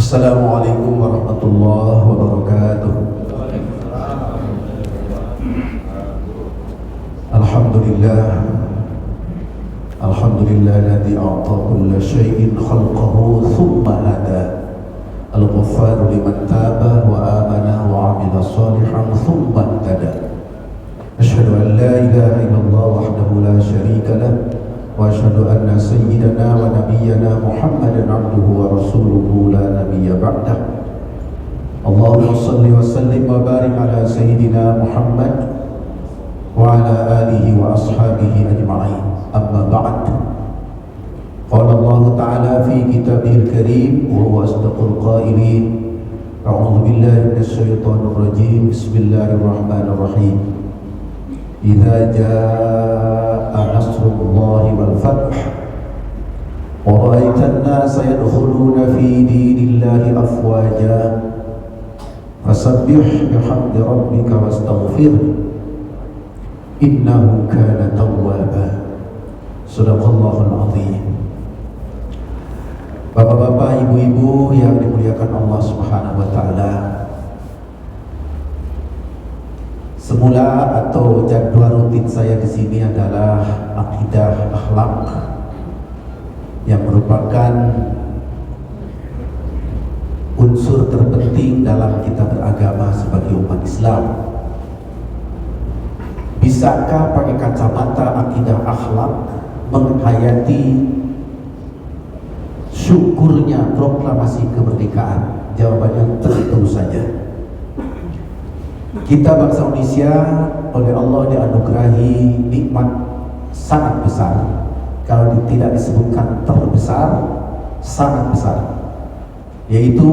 Assalamualaikum warahmatullahi wabarakatuh. Alhamdulillah, alladzi a'ta kulla syai'in khalqahu thumma hada. Al-Ghaffar liman taba wa amana wa 'amila shalihan thumma ihtada. Asyhadu an la ilaha illallah wahdahu la syarika lah wa asyhadu anna sayyidana wa nabiyyana Muhammadan 'abduhu wa rasuluhu la nabiyya ba'dah. Allahumma shalli wa sallim wa barik ala sayyidina Muhammad wa ala alihi wa ashabihi ajma'in. Amma ba'd. Qala Allah Ta'ala fi kitabihil karim wa huwa asdaqul qailin. A'udzu billahi minasy syaithanir rajim. Bismillahirrahmanirrahim. Idza jaa nasrullahi wal fath wa ra'aitan nasa yadkhuluna fi dinillahi afwaja fasabbih bihamdi rabbika wastaghfir innahu kana tawwaba. Shadaqallahul azim. Bapak-bapak, ibu-ibu yang dimuliakan Allah Subhanahu wa taala. Semula atau jadwal rutin saya di sini adalah akidah akhlak yang merupakan unsur terpenting dalam kita beragama sebagai umat Islam. Bisakah pakai kacamata akidah akhlak menghayati syukurnya proklamasi kemerdekaan? Jawabannya tentu saja. Kita bangsa Indonesia oleh Allah dianugerahi nikmat sangat besar. Kalau tidak disebutkan terbesar, sangat besar, yaitu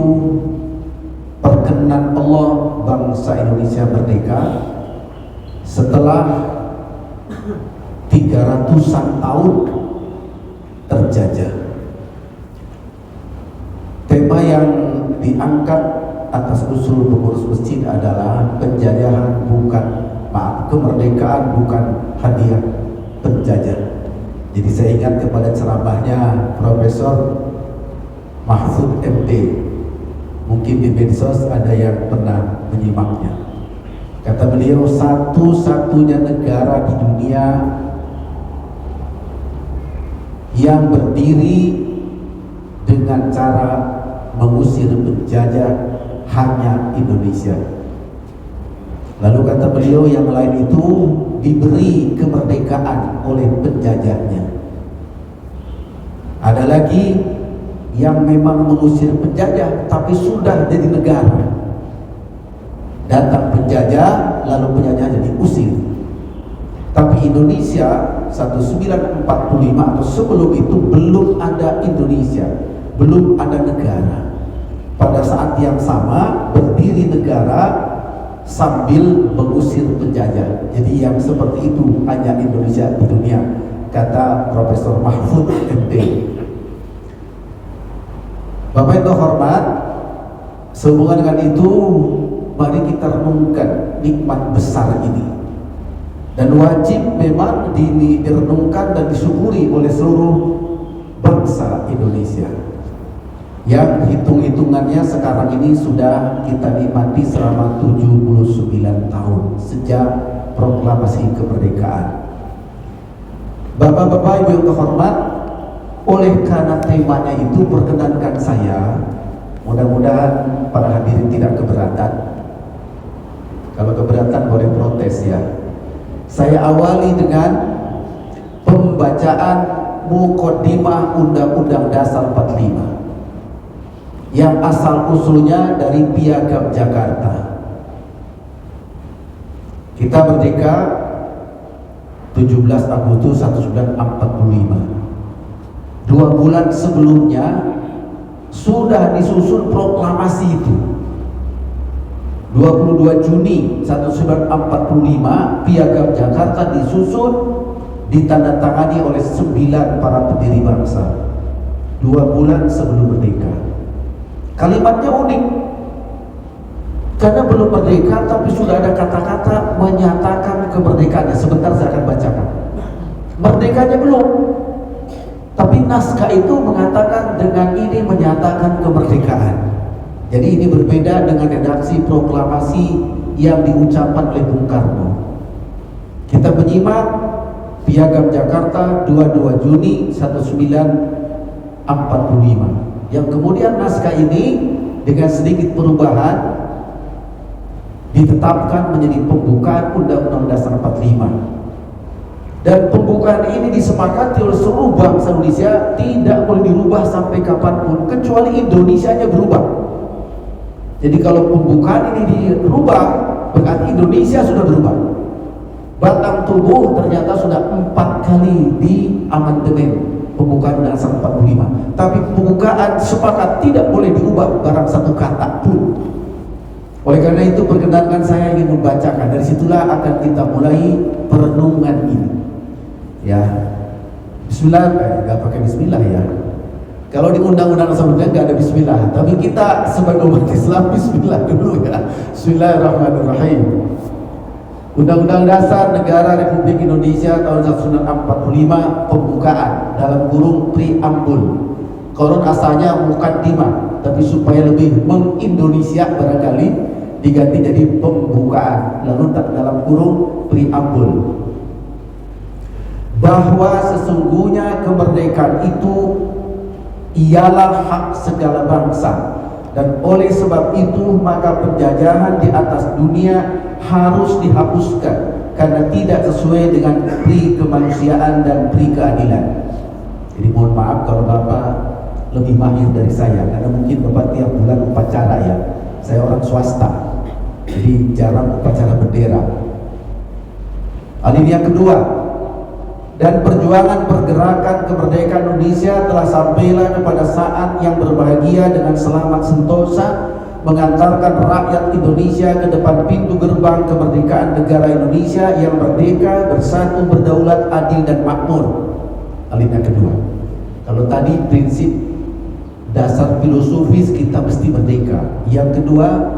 perkenan Allah bangsa Indonesia merdeka setelah 300-an tahun terjajah. Tema yang diangkat atas usul pengurus masjid adalah penjajahan kemerdekaan bukan hadiah penjajah. Jadi saya ingat kepada ceramahnya Profesor Mahfud MD. Mungkin di medsos ada yang pernah menyimaknya. Kata beliau, satu-satunya negara di dunia yang berdiri dengan cara mengusir penjajah hanya Indonesia. Lalu kata beliau, yang lain itu diberi kemerdekaan oleh penjajahnya. Ada lagi yang memang mengusir penjajah tapi sudah jadi negara. Datang penjajah, lalu penjajahnya diusir. Tapi Indonesia 1945 atau sebelum itu belum ada Indonesia, belum ada negara. Pada saat yang sama berdiri negara sambil mengusir penjajah. Jadi yang seperti itu hanya Indonesia di dunia, kata Profesor Mahfud MD. Bapak Ibu hormat, sehubungan dengan itu, mari kita renungkan nikmat besar ini. Dan wajib memang direnungkan dan disyukuri oleh seluruh bangsa Indonesia, yang hitung-hitungannya sekarang ini sudah kita nikmati selama 79 tahun sejak proklamasi kemerdekaan. Bapak-bapak, ibu yang terhormat, oleh karena temanya itu perkenankan saya, mudah-mudahan para hadirin tidak keberatan. Kalau keberatan boleh protes ya. Saya awali dengan pembacaan Muqaddimah Undang-Undang Dasar 45 yang asal usulnya dari Piagam Jakarta. Kita merdeka 17 Agustus 1945. 2 bulan sebelumnya sudah disusun proklamasi itu. 22 Juni 1945 Piagam Jakarta disusun, ditandatangani oleh 9 para pendiri bangsa 2 bulan sebelum merdeka. Kalimatnya unik karena belum merdeka tapi sudah ada kata-kata menyatakan kemerdekaannya. Sebentar saya akan bacakan. Merdekanya belum, tapi naskah itu mengatakan dengan ini menyatakan kemerdekaan. Jadi ini berbeda dengan redaksi proklamasi yang diucapkan oleh Bung Karno. Kita menyimak Piagam Jakarta 22 Juni 1945 yang kemudian naskah ini dengan sedikit perubahan ditetapkan menjadi pembukaan Undang-Undang Dasar 45. Dan pembukaan ini disepakati oleh seluruh bangsa Indonesia, tidak boleh dirubah sampai kapanpun kecuali Indonesianya berubah. Jadi kalau pembukaan ini dirubah berarti Indonesia sudah berubah. Batang tubuh ternyata sudah 4 kali di amandemen pembukaan Undang-Undang 45. Tapi pembukaan sepakat tidak boleh diubah barang satu kata pun. Oleh karena itu perkenankan saya ingin membacakan. Dari situlah akan kita mulai perenungan ini. Ya, Bismillah, nggak pakai Bismillah ya. Kalau di Undang-Undang sebelumnya nggak ada Bismillah, tapi kita sebagai umat Islam Bismillah dulu ya. Bismillahirrahmanirrahim. Undang-Undang Dasar Negara Republik Indonesia tahun 1945 pembukaan dalam kurung preambul. Koron asalnya mukaddimah, tapi supaya lebih mengindonesia barangkali diganti jadi pembukaan, lalu dalam kurung preambul. Bahwa sesungguhnya kemerdekaan itu ialah hak segala bangsa, dan oleh sebab itu maka penjajahan di atas dunia harus dihapuskan karena tidak sesuai dengan pri kemanusiaan dan pri keadilan. Jadi mohon maaf kalau Bapak lebih mahir dari saya, karena mungkin Bapak tiap bulan upacara ya. Saya orang swasta, jadi jarang upacara bendera. Alinea kedua, dan perjuangan pergerakan kemerdekaan Indonesia telah sampailah kepada saat yang berbahagia dengan selamat sentosa mengantarkan rakyat Indonesia ke depan pintu gerbang kemerdekaan negara Indonesia yang merdeka, bersatu, berdaulat, adil dan makmur. Alinea kedua. Kalau tadi prinsip dasar filosofis kita mesti merdeka. Yang kedua,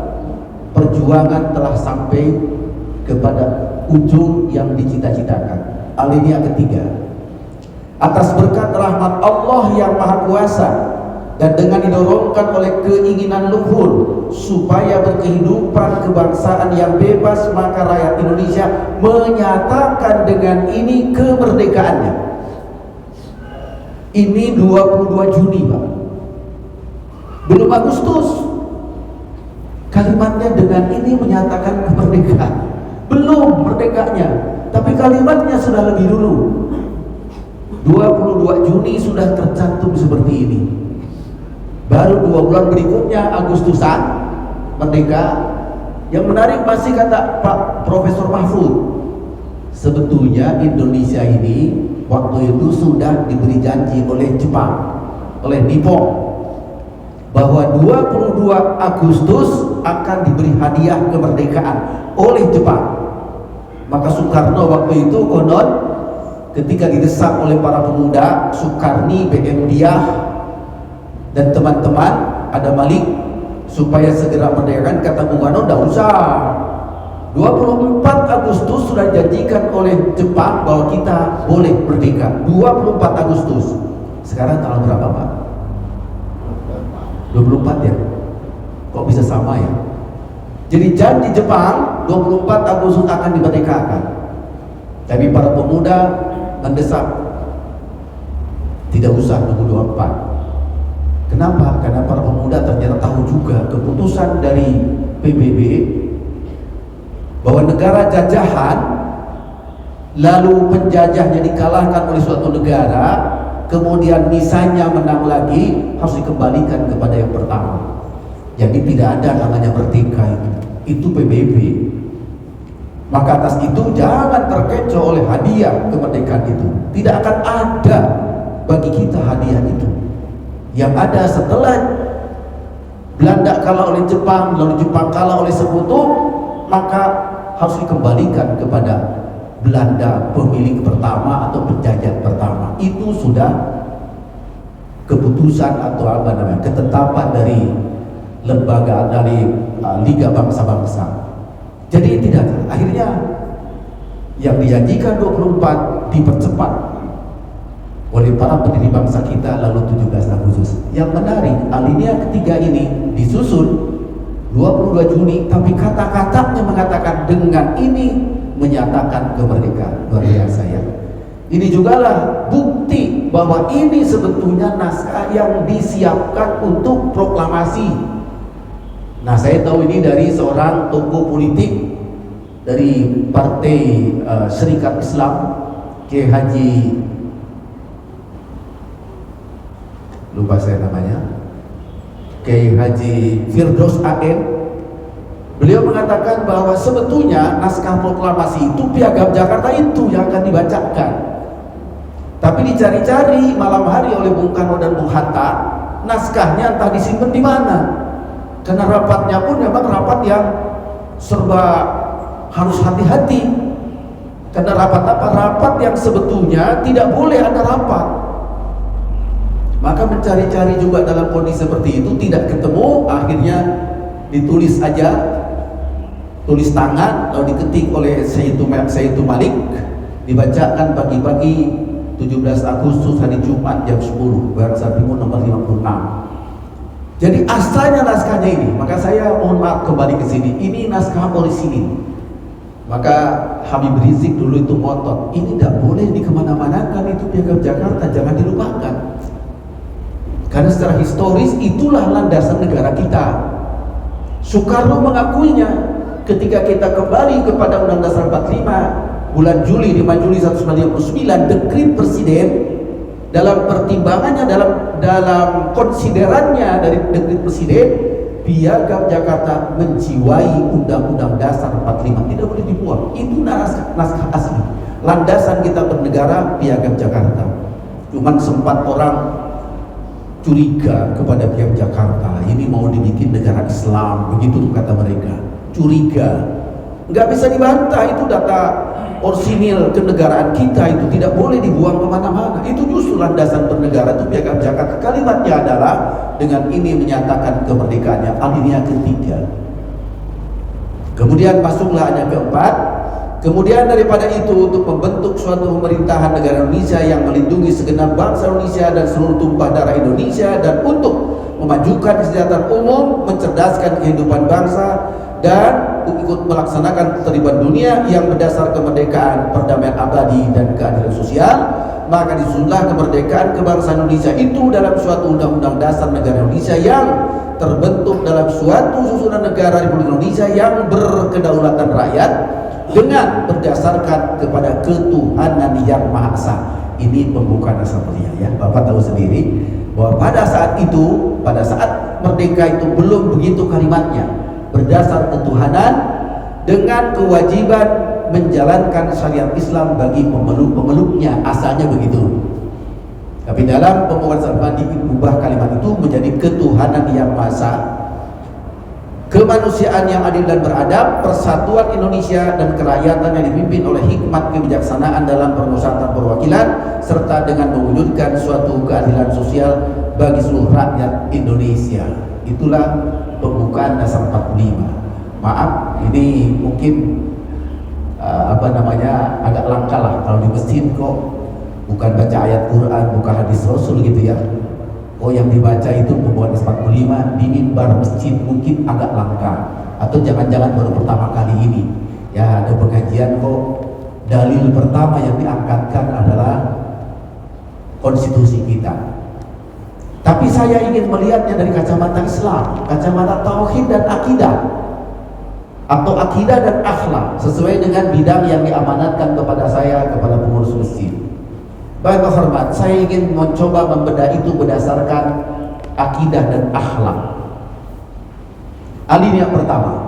perjuangan telah sampai kepada ujung yang dicita-citakan. Alinea ketiga, atas berkat rahmat Allah yang Maha Kuasa dan dengan didorongkan oleh keinginan luhur supaya berkehidupan kebangsaan yang bebas, maka rakyat Indonesia menyatakan dengan ini kemerdekaannya. Ini 22 Juni Pak, belum Agustus. Kalimatnya dengan ini menyatakan kemerdekaan, belum merdekanya, tapi kalimatnya sudah lebih dulu. 22 Juni sudah tercantum seperti ini. Baru 2 bulan berikutnya Agustusan merdeka. Yang menarik masih kata Pak Profesor Mahfud, sebetulnya Indonesia ini waktu itu sudah diberi janji oleh Jepang, oleh Nippon, bahwa 22 Agustus akan diberi hadiah kemerdekaan oleh Jepang. Maka Soekarno waktu itu konon ketika didesak oleh para pemuda, Soekarni, BM Diah dan teman-teman, ada Malik, supaya segera merdekakan, kata Bung Karno, tidak usah. 24 Agustus sudah dijanjikan oleh Jepang bahwa kita boleh merdeka. 24 Agustus. Sekarang tanggal berapa Pak? 24 ya? Kok bisa sama ya? Jadi janji Jepang 24 Agustus akan dimerdekakan. Tapi para pemuda mendesak, tidak usah nunggu 24. Kenapa? Karena para pemuda ternyata tahu juga keputusan dari PBB bahwa negara jajahan lalu penjajahnya dikalahkan oleh suatu negara, kemudian misalnya menang lagi, harus dikembalikan kepada yang pertama. Jadi tidak ada namanya merdeka itu PBB. Maka atas itu jangan terkecoh oleh hadiah kemerdekaan itu. Tidak akan ada bagi kita hadiah itu. Yang ada setelah Belanda kalah oleh Jepang, lalu Jepang kalah oleh sekutu, maka harus dikembalikan kepada Belanda, pemilik pertama atau penjajah pertama. Itu sudah keputusan atau apa namanya, ketetapan dari lembaga, dari Liga Bangsa-Bangsa. Jadi tidak, akhirnya yang dijanjikan 24 dipercepat. oleh para pendiri bangsa kita lalu 17 Agustus. Yang menarik, alinea ketiga ini disusun 22 Juni, tapi kata-katanya mengatakan dengan ini menyatakan kemerdekaan. Luar biasa ya. Ini jugalah bukti bahwa ini sebetulnya naskah yang disiapkan untuk proklamasi. Nah, saya tahu ini dari seorang tokoh politik dari Partai Serikat Islam, Kiai Haji, lupa saya namanya, Kiai Haji Firdaus AN. Beliau mengatakan bahwa sebetulnya naskah proklamasi itu Piagam Jakarta itu yang akan dibacakan. Tapi dicari-cari malam hari oleh Bung Karno dan Bung Hatta, naskahnya entah disimpan di mana. Karena rapatnya pun memang rapat yang serba harus hati-hati. Karena rapat apa? Rapat yang sebetulnya tidak boleh ada rapat. Maka mencari-cari juga dalam kondisi seperti itu tidak ketemu, akhirnya ditulis aja, tulis tangan lalu diketik oleh Sayyidul Malik, dibacakan pagi-pagi 17 Agustus hari Jumat jam 10, Bangsa Timur nomor 56. Jadi asalnya naskahnya ini, maka saya mohon maaf kembali ke sini. Ini naskah orisinil. Maka Habib Rizik dulu itu ngotot, ini tidak boleh dikemana-manakan, itu Piagam Jakarta, jangan dilupakan. Karena secara historis itulah landasan negara kita. Soekarno mengakuinya ketika kita kembali kepada Undang Dasar 45 bulan Juli, 5 Juli 1959, dekrit presiden dalam pertimbangannya, dalam konsiderannya dari dekrit presiden, Piagam Jakarta menjiwai Undang-Undang Dasar 45, tidak boleh dibuang. Itu naskah asli, landasan kita bernegara, Piagam Jakarta. Cuman sempat orang curiga kepada Piagam Jakarta, ini mau dibikin negara Islam, begitu kata mereka. Curiga, nggak bisa dibantah, itu data orsinil kenegaraan kita, itu tidak boleh dibuang kemana-mana. Itu justru landasan bernegara, itu Piagam Jakarta. Kalimatnya adalah dengan ini menyatakan kemerdekaannya, alinea ketiga. Kemudian masuklah ayat keempat. Kemudian daripada itu, untuk membentuk suatu pemerintahan negara Indonesia yang melindungi segenap bangsa Indonesia dan seluruh tumpah darah Indonesia, dan untuk memajukan kesejahteraan umum, mencerdaskan kehidupan bangsa, dan ikut melaksanakan ketertiban dunia yang berdasar kemerdekaan, perdamaian abadi, dan keadilan sosial, maka disusunlah kemerdekaan kebangsaan Indonesia itu dalam suatu undang-undang dasar negara Indonesia yang terbentuk dalam suatu susunan negara Republik Indonesia yang berkedaulatan rakyat dengan berdasarkan kepada ketuhanan yang Maha Esa. Ini pembukaan asal-usulnya ya. Bapak tahu sendiri bahwa pada saat itu, pada saat merdeka itu belum begitu kalimatnya, berdasar ketuhanan dengan kewajiban menjalankan syariat Islam bagi pemeluk-pemeluknya, asalnya begitu. Tapi dalam pembukaan Sarpandi diubah kalimat itu menjadi ketuhanan yang Maha Esa, kemanusiaan yang adil dan beradab, persatuan Indonesia dan kerakyatan yang dipimpin oleh hikmat kebijaksanaan dalam permusyawaratan perwakilan, serta dengan mewujudkan suatu keadilan sosial bagi seluruh rakyat Indonesia. Itulah pembukaan dasar 45. Maaf, ini mungkin agak langka lah kalau di masjid kok bukan baca ayat Quran, bukan hadis Rasul gitu ya. Oh, yang dibaca itu pembukaan 45 di mimbar masjid, mungkin agak langka, atau jangan-jangan baru pertama kali ini ya ada pengajian kok dalil pertama yang diangkatkan adalah konstitusi kita. Tapi saya ingin melihatnya dari kacamata Islam, kacamata tauhid dan akidah, atau akidah dan akhlak, sesuai dengan bidang yang diamanatkan kepada saya, kepada pengurus masjid. Baik hormat, saya ingin mencoba membedah itu berdasarkan akidah dan akhlak. Alinea pertama,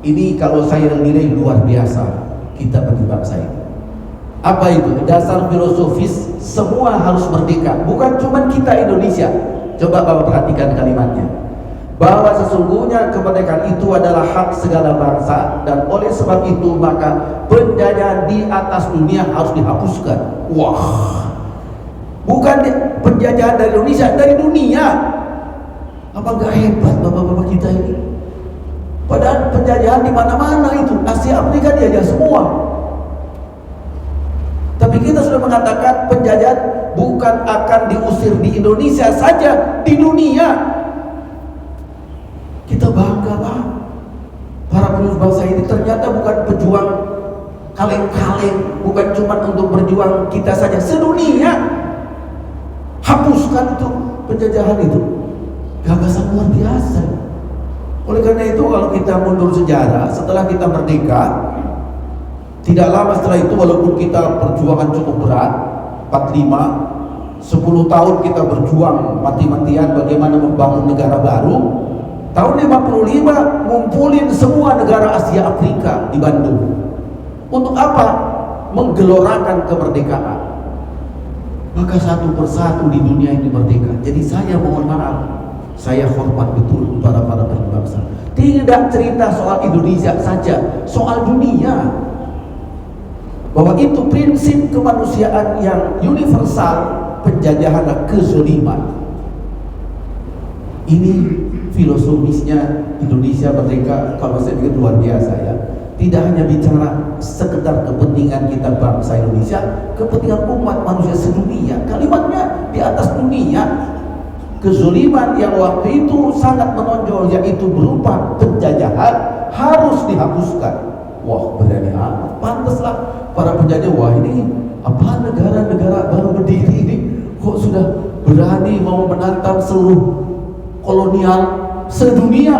ini kalau saya nilai luar biasa kita bangsa itu. Apa itu? Dasar filosofis, semua harus merdeka, bukan cuma kita Indonesia. Coba Bapak perhatikan kalimatnya, bahwa sesungguhnya kemerdekaan itu adalah hak segala bangsa, dan oleh sebab itu maka penjajahan di atas dunia harus dihapuskan. Wah, bukan penjajahan dari Indonesia, dari dunia. Apa nggak hebat bapak-bapak kita ini? Padahal penjajahan di mana-mana itu, Asia, Afrika diajak semua. Tapi kita sudah mengatakan penjajahan bukan akan diusir di Indonesia saja, di dunia. Kita bangga, Pak. Para penerus bangsa ini ternyata bukan pejuang kaleng-kaleng, bukan cuma untuk berjuang kita saja, sedunia. Hapuskan itu penjajahan itu. Gagasan luar biasa. Oleh karena itu kalau kita mundur sejarah, setelah kita merdeka, tidak lama setelah itu, walaupun kita perjuangan cukup berat, 45, 10 tahun kita berjuang mati-matian bagaimana membangun negara baru. Tahun 55 ngumpulin semua negara Asia Afrika di Bandung. Untuk apa? Menggelorakan kemerdekaan. Maka satu persatu di dunia ini merdeka. Jadi saya mohon maaf, saya hormat betul para bangsa. Tidak cerita soal Indonesia saja, soal dunia. Bahwa itu prinsip kemanusiaan yang universal, penjajahan dan kezaliman. Ini filosofisnya Indonesia merdeka, kalau saya pikir luar biasa ya. Tidak hanya bicara sekedar kepentingan kita bangsa Indonesia, kepentingan umat manusia sedunia. Kalimatnya di atas dunia. Kezaliman yang waktu itu sangat menonjol, yaitu berupa penjajahan, harus dihapuskan. Wah, berani amat. Pantaslah para penjajah, wah ini apa, negara-negara baru berdiri ini kok sudah berani mau menantang seluruh kolonial sedunia.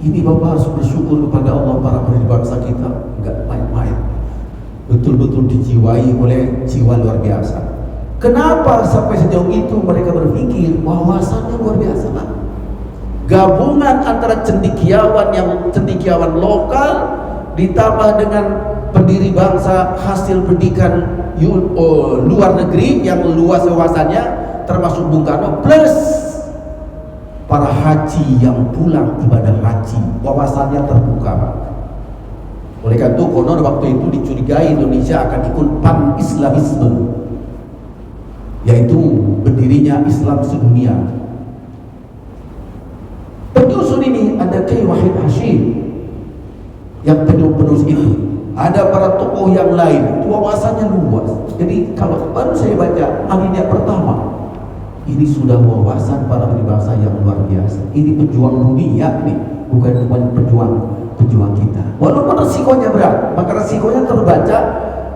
Ini Bapak harus bersyukur kepada Allah, para pendiri bangsa kita enggak main-main, betul-betul dijiwai oleh jiwa luar biasa. Kenapa sampai sejauh itu mereka berpikir? Wawasannya luar biasa, Pak. Gabungan antara cendekiawan lokal ditambah dengan pendiri bangsa hasil pendidikan luar negeri yang luas wawasannya, termasuk Bung Karno, plus para haji yang pulang ibadah haji, wawasannya terbuka. Oleh karena itu konon waktu itu dicurigai Indonesia akan ikut pan-islamisme, yaitu berdirinya Islam sedunia. Penyusun ini ada Kiai Wahid Hashim yang penulis itu, ada para tokoh yang lain, wawasannya luas. Jadi kalau baru saya baca alinea pertama, ini sudah wawasan para pendiri bangsa yang luar biasa. Ini pejuang dunia nih, bukan pejuang kita. Walaupun resikonya berat, maka resikonya terbaca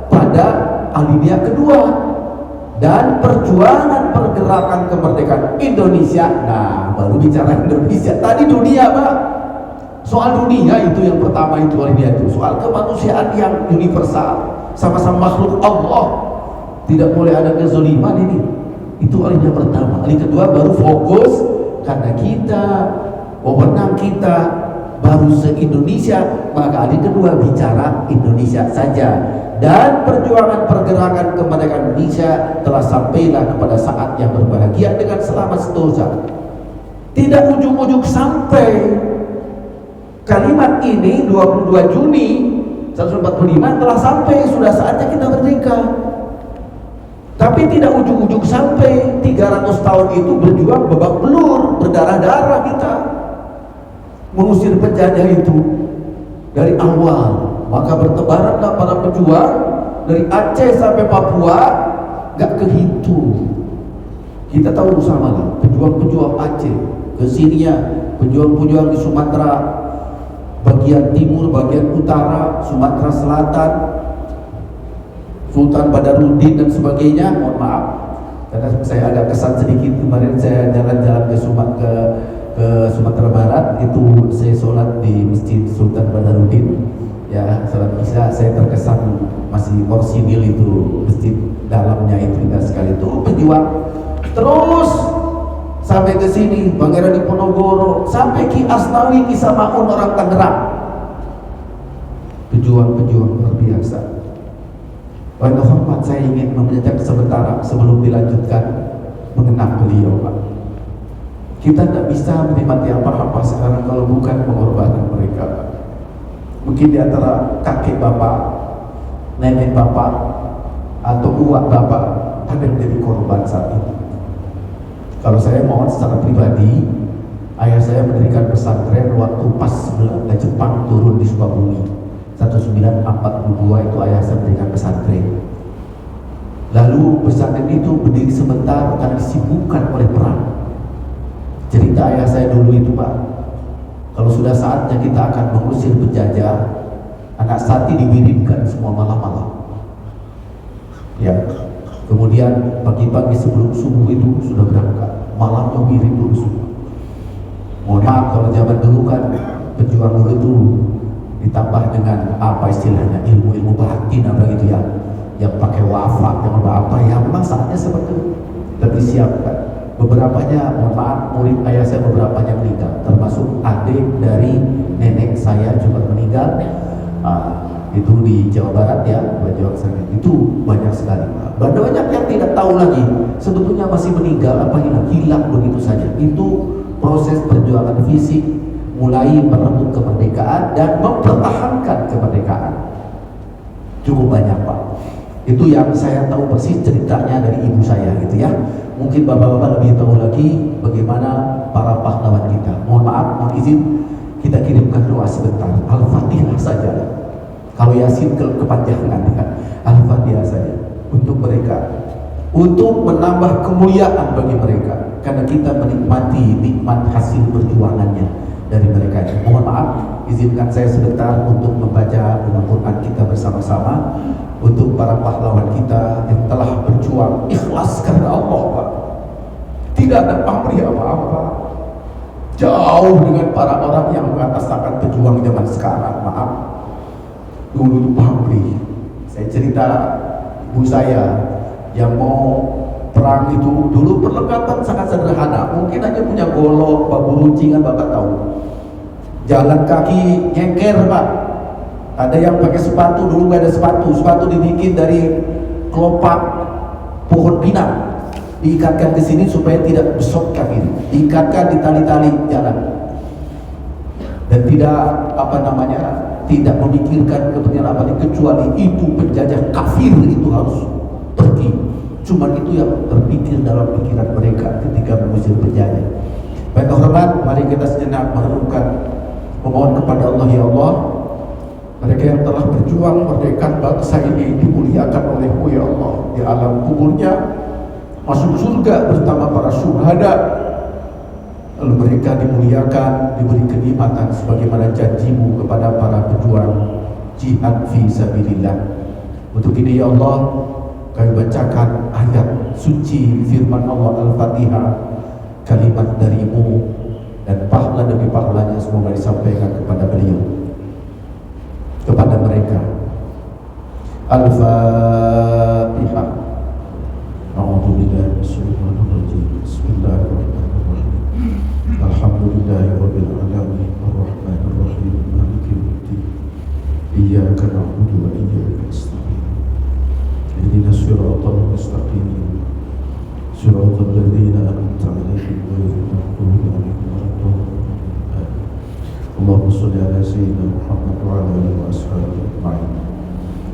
pada alinea kedua. Dan perjuangan pergerakan kemerdekaan Indonesia. Nah, baru bicara Indonesia. Tadi dunia, Pak. Soal dunia itu yang pertama, itu alinea itu. Soal kemanusiaan yang universal, sama-sama makhluk Allah. Tidak boleh ada kezaliman ini. Itu alinea pertama. Alinea kedua baru fokus karena kita, wewenang kita baru se-Indonesia, maka alinea kedua bicara Indonesia saja. Dan perjuangan pergerakan kemerdekaan Indonesia telah sampailah kepada saat yang berbahagia dengan selamat sentosa. Tidak ujung-ujung sampai kalimat ini 22 Juni 1945 telah sampai, sudah saatnya kita merdeka. Tapi tidak ujung-ujung sampai 300 tahun itu berjuang babak belur, berdarah-darah kita mengusir penjajah itu dari awal. Maka bertebaranlah para pejuang dari Aceh sampai Papua, gak kehitung. Kita tahu sama lah, pejuang-pejuang Aceh kesininya, pejuang-pejuang di Sumatera bagian timur, bagian utara, Sumatera Selatan, Sultan Badarudin dan sebagainya. Mohon maaf karena saya agak kesan sedikit kemarin, saya jalan-jalan ke Sumatera Barat, itu saya sholat di Masjid Sultan Badarudin. Ya, sholat isya saya terkesan masih orsinil itu, masjid dalamnya itu indah sekali. Itu pejuang terus sampai ke sini, Pangeran Diponegoro, sampai Ki Asnawi, Ki Samaun orang Tangerang. Pejuang-pejuang luar biasa. Pada hormat saya ingin mengajak sebentar sebelum dilanjutkan mengenang beliau, Pak. Kita tidak bisa menikmati apa-apa sekarang kalau bukan pengorbanan mereka, Pak. Mungkin di antara kakek bapak, nenek bapak, atau uak bapak ada yang jadi korban saat ini. Kalau saya mohon secara pribadi, ayah saya mendirikan pesantren waktu pas Belanda Jepang turun di Sukabumi 1942, itu ayah saya mendirikan pesantren. Lalu pesantren itu berdiri sebentar karena disibukkan oleh perang. Cerita ayah saya dulu itu, Pak, kalau sudah saatnya kita akan mengusir penjajah, anak sati diwiridkan semua malam-malam. Ya, kemudian pagi-pagi sebelum subuh itu sudah berangkat, malamnya wirid dulu semua. Mohon maaf kalau zaman dulu kan pejuang dulu itu ditambah dengan apa istilahnya, ilmu-ilmu batin apa gitu ya, yang pakai wafat yang apa ya, memang saatnya seperti itu. Tapi siapkan beberapanya, mohon maaf, murid ayah saya beberapanya meninggal, termasuk adik dari nenek saya juga meninggal. Itu di Jawa Barat ya, berjuang sana itu banyak sekali. Banyak yang tidak tahu lagi sebetulnya masih meninggal apa hilang begitu saja. Itu proses perjuangan fisik, mulai merebut kemerdekaan dan mempertahankan kemerdekaan. Cukup banyak, Pak. Itu yang saya tahu persis ceritanya dari ibu saya gitu ya. Mungkin bapak-bapak lebih tahu lagi bagaimana para pahlawan kita. Mohon maaf, mohon izin kita kirimkan doa sebentar. Al-Fatihah saja. Kalau Yasin kepanjangan kan. Al-Fatihah saja untuk mereka, untuk menambah kemuliaan bagi mereka, karena kita menikmati nikmat hasil perjuangannya dari mereka. Mohon maaf, izinkan saya sebentar untuk membaca Al-Quran kita bersama-sama untuk para pahlawan kita yang telah berjuang ikhlas karena Allah, Pak. Tidak ada pamrih apa-apa, jauh dengan para orang yang mengatasnamakan pejuang zaman sekarang. Maaf, dulu itu pamrih. Saya cerita ibu saya yang mau perang itu, dulu perlengkapan sangat sederhana, mungkin aja punya golok, babu runcing, kan Bapak tahu. Jalan kaki nyengker, Pak. Ada yang pakai sepatu, dulu gak ada sepatu dibikin dari kelopak pohon pinang, diikatkan ke sini supaya tidak besok kaki, diikatkan di tali-tali jalan, dan tidak tidak memikirkan kepentingan apa, kecuali itu penjajah kafir itu harus pergi. Cuma itu yang terpikir dalam pikiran mereka ketika mengusir penjajah. Baik, hormat, mari kita sejenak merenungkan, memohon kepada Allah. Ya Allah, mereka yang telah berjuang merdeka bangsa ini dimuliakan oleh-Mu ya Allah. Di alam kuburnya masuk surga bersama para syuhada. Lalu mereka dimuliakan, diberi kenikmatan sebagaimana janji-Mu kepada para pejuang jihad fi sabilillah. Untuk ini ya Allah, kami bacakan ayat suci firman Allah Al-Fatihah, kalimat dari-Mu, dan pahala demi pahalanya semoga disampaikan kepada beliau, kepada mereka. Al-Fatihah. A'udzu billahi minasyaitonir rajim. Bismillahirrahmanirrahim. Alhamdulillahirabbil alamin arrahmanir rahim maliki yaumiddin. Iyyaka na'budu wa iyyaka nasta'in. Ihdinas siratal mustaqim. Siratal ladzina an'amta 'alaihim ghairil maghdubi 'alaihim waladdallin. Allahumma shalli 'ala sayyidina Muhammad wa 'ala alihi wa ashabihi ajma'in.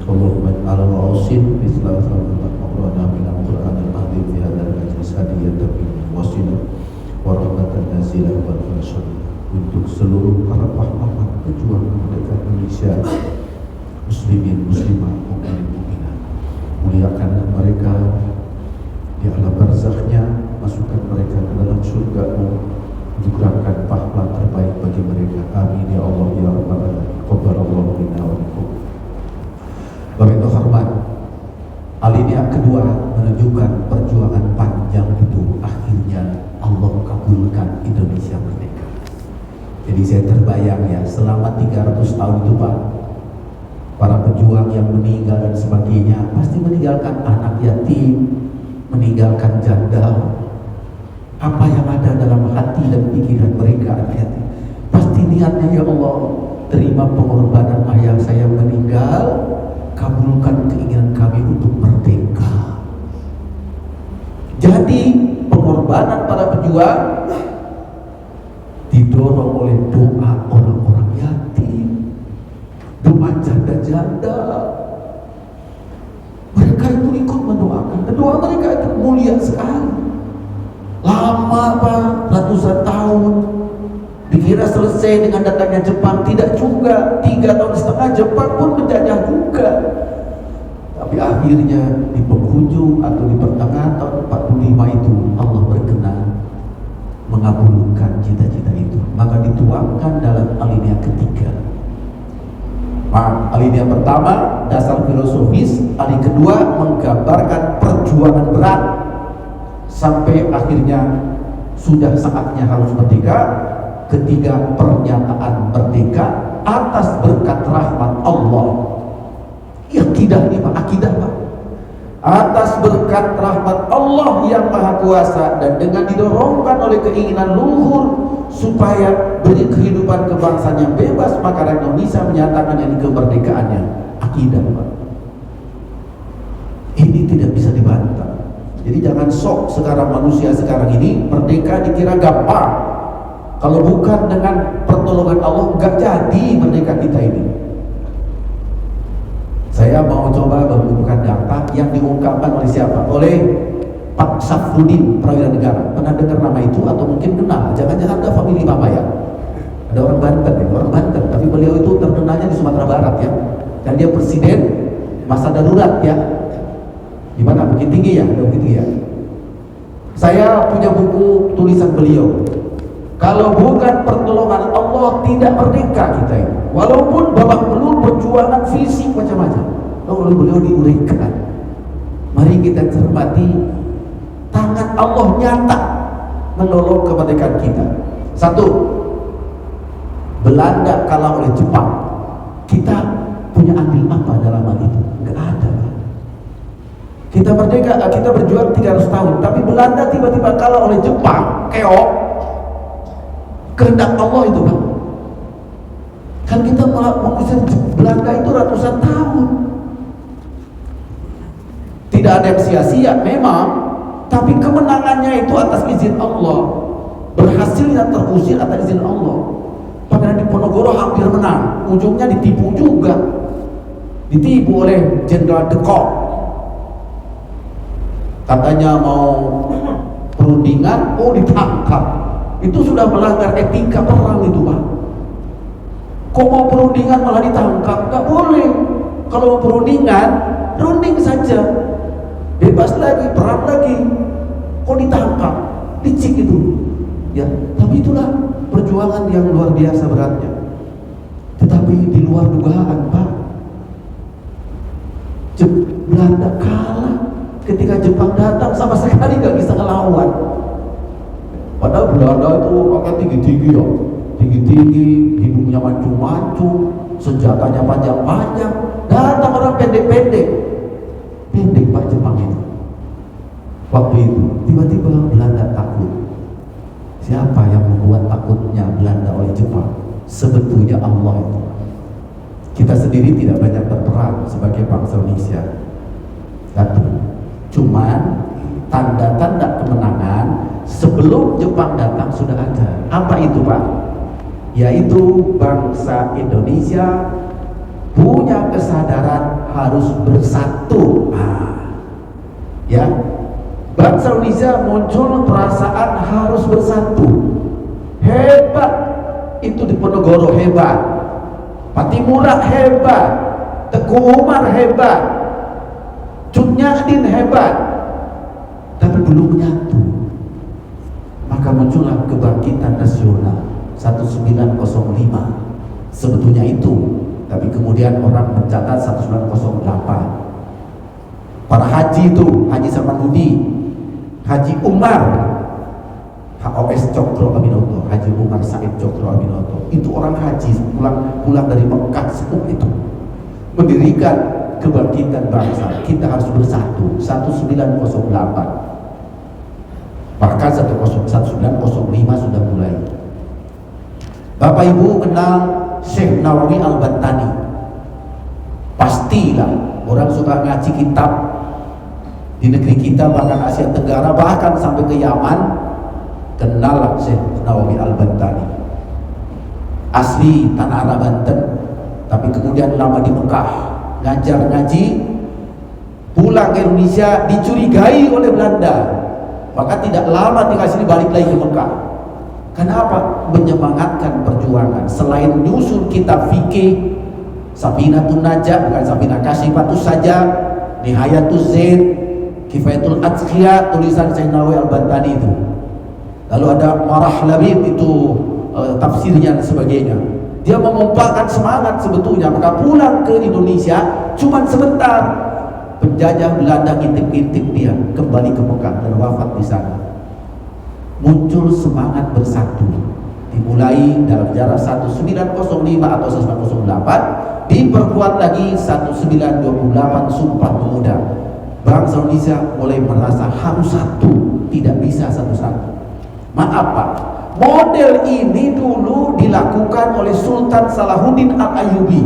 Allahumma ala wa'usin misla thawabat maqlana min al-Qur'an al-mahdi fi hadal majlis hadiyatan wasilah wa rahmatan nazilah wa fasyarilah. Untuk seluruh para pahlawan pejuang kemerdekaan Indonesia, muslimin muslimah, mukminin mukminat, muliakanlah mereka di alam barzakhnya, masukkan mereka ke dalam surga-Mu, anugerahkan pahala terbaik bagi mereka. Amin ya Allah ya rabbal alamin. Qabbalallahu minna wa minkum. Bapak hormat, alinea kedua menunjukkan perjuangan panjang itu akhirnya Allah kabulkan Indonesia merdeka. Jadi saya terbayang ya, selama 300 tahun itu Pak, para pejuang yang meninggal dan sebagainya pasti meninggalkan anak yatim, meninggalkan janda. Apa yang ada dalam hati dan pikiran mereka anak yatim? Pasti niatnya, ya Allah, terima pengorbanan ayah saya meninggal, kabulkan keinginan kami untuk merdeka. Jadi pengorbanan para pejuang didorong oleh doa orang-orang yatim, doa janda-janda. Mereka itu ikut mendoakan, dan doa mereka itu mulia sekali. Lama Pak, ratusan tahun. Dikira selesai dengan datangnya Jepang, tidak juga. 3,5 tahun Jepang pun menjajah juga. Tapi Tapi akhirnya di penghujung atau di pertengahan tahun 45 itu Allah berkenan mengabulkan cita-cita itu. Maka dituangkan dalam alinea ketiga. Alinea pertama dasar filosofis, alinea kedua menggambarkan perjuangan berat sampai akhirnya sudah saatnya harus merdeka. Ketiga, pernyataan merdeka atas berkat rahmat Allah. Akidah ini Pak, akidah Pak. Atas berkat rahmat Allah yang Maha Kuasa dan dengan didorongkan oleh keinginan luhur supaya beri kehidupan kebangsaan yang bebas, maka Indonesia menyatakan ini kemerdekaannya. Akidah Pak. Ini tidak bisa dibantah. Jadi jangan sok sekarang manusia sekarang ini merdeka dikira gampang. Kalau bukan dengan pertolongan Allah enggak jadi merdeka kita ini. Saya mau coba membuka data yang diungkapkan oleh siapa? Oleh Pak Safrudin Prawira Negara. Pernah dengar nama itu atau mungkin kenal? Jangan-jangan ada famili Bapak ya? Ada orang Banten ya, orang Banten. Tapi beliau itu terkenalnya di Sumatera Barat ya. Dan dia presiden masa darurat ya. Di mana? Bukit Tinggi ya, Bukit Tinggi ya. Saya punya buku tulisan beliau. Kalau bukan pertolongan Allah tidak merdeka kita ini. Walaupun babak belur perjuangan fisik macam-macam, lalu beliau diuraikan. Mari kita cermati tangan Allah nyata menolong kemerdekaan kita. Satu, Belanda kalah oleh Jepang. Kita punya andil apa dalam hal itu? Enggak ada. Kita merdeka, kita berjuang 300 tahun, tapi Belanda tiba-tiba kalah oleh Jepang, keok. Kehendak Allah itu Pak. Kan kita mengusir Belanda itu ratusan tahun. Tidak ada yang sia-sia memang, tapi kemenangannya itu atas izin Allah. Berhasilnya terusir atas izin Allah. Pangeran Diponegoro hampir menang, ujungnya ditipu juga. Ditipu oleh Jenderal de Kock. Katanya mau perundingan, ditangkap. Itu sudah melanggar etika perang itu Pak. Kok mau perundingan malah ditangkap? Gak boleh. Kalau mau perundingan, runding saja, bebas lagi, perang lagi. Kok ditangkap? Licik itu ya. Tapi itulah perjuangan yang luar biasa beratnya. Tetapi di luar dugaan Pak. Belanda kalah ketika Jepang datang, sama sekali gak bisa ngelawan. Padahal Belanda itu orangnya tinggi-tinggi ya, tinggi-tinggi, hidungnya mancung-mancung, senjatanya panjang-panjang. Datang orang pendek-pendek, pendek Pak Jepang itu. Waktu itu tiba-tiba Belanda takut. Siapa yang membuat takutnya Belanda oleh Jepang? Sebetulnya Allah itu. Kita sendiri tidak banyak berperan sebagai bangsa Indonesia. Satu, cuman tanda-tanda kemenangan sebelum Jepang datang sudah ada. Apa itu Pak? Yaitu bangsa Indonesia punya kesadaran harus bersatu. Ya, bangsa Indonesia muncul perasaan harus bersatu. Hebat itu Diponegoro, hebat. Pattimura hebat. Teguh Umar hebat. Cut Nyak Dien hebat. Tapi belum menyatu. Maka muncullah kebangkitan nasional 1905. Sebetulnya itu, tapi kemudian orang mencatat 1908. Para haji itu, Haji Samanhudi, Haji Umar, HOS Cokro Aminoto, Haji Umar Said Cokro Aminoto, itu orang haji pulang dari Mekah semua itu mendirikan kebangkitan bangsa. Kita harus bersatu. 1908. Bahkan 1905 sudah mulai. Bapak Ibu kenal Syekh Nawawi Al-Bantani? Pastilah, orang suka ngaji kitab di negeri kita, bahkan Asia Tenggara, bahkan sampai ke Yaman, kenal Syekh Nawawi Al-Bantani. Asli tanah Arab Banten, tapi kemudian lama di Mekah ngajar ngaji, pulang ke Indonesia dicurigai oleh Belanda. Maka tidak lama tinggal sini balik lagi ke Mekah. Kenapa? Menyemangatkan perjuangan. Selain nyusun kitab fikih, Safinatun Najah, bukan Safinah Kasyifatus saja, Nihayatul Zaid, Kifayatul Atqiya, tulisan Sayyidina Nawawi Al-Bantani itu. Lalu ada Marah Labib itu tafsirnya dan sebagainya. Dia memompahkan semangat sebetulnya, maka pulang ke Indonesia cuman sebentar. Penjajah Belanda ngintip-ngintip dia, kembali ke Mekah dan wafat di sana. Muncul semangat bersatu, dimulai dalam jarak 1905 atau 1908, diperkuat lagi 1928 Sumpah Pemuda. Bangsa Indonesia mulai merasa harus satu, tidak bisa satu-satu. Maaf Pak, model ini dulu dilakukan oleh Sultan Salahuddin Al-Ayyubi.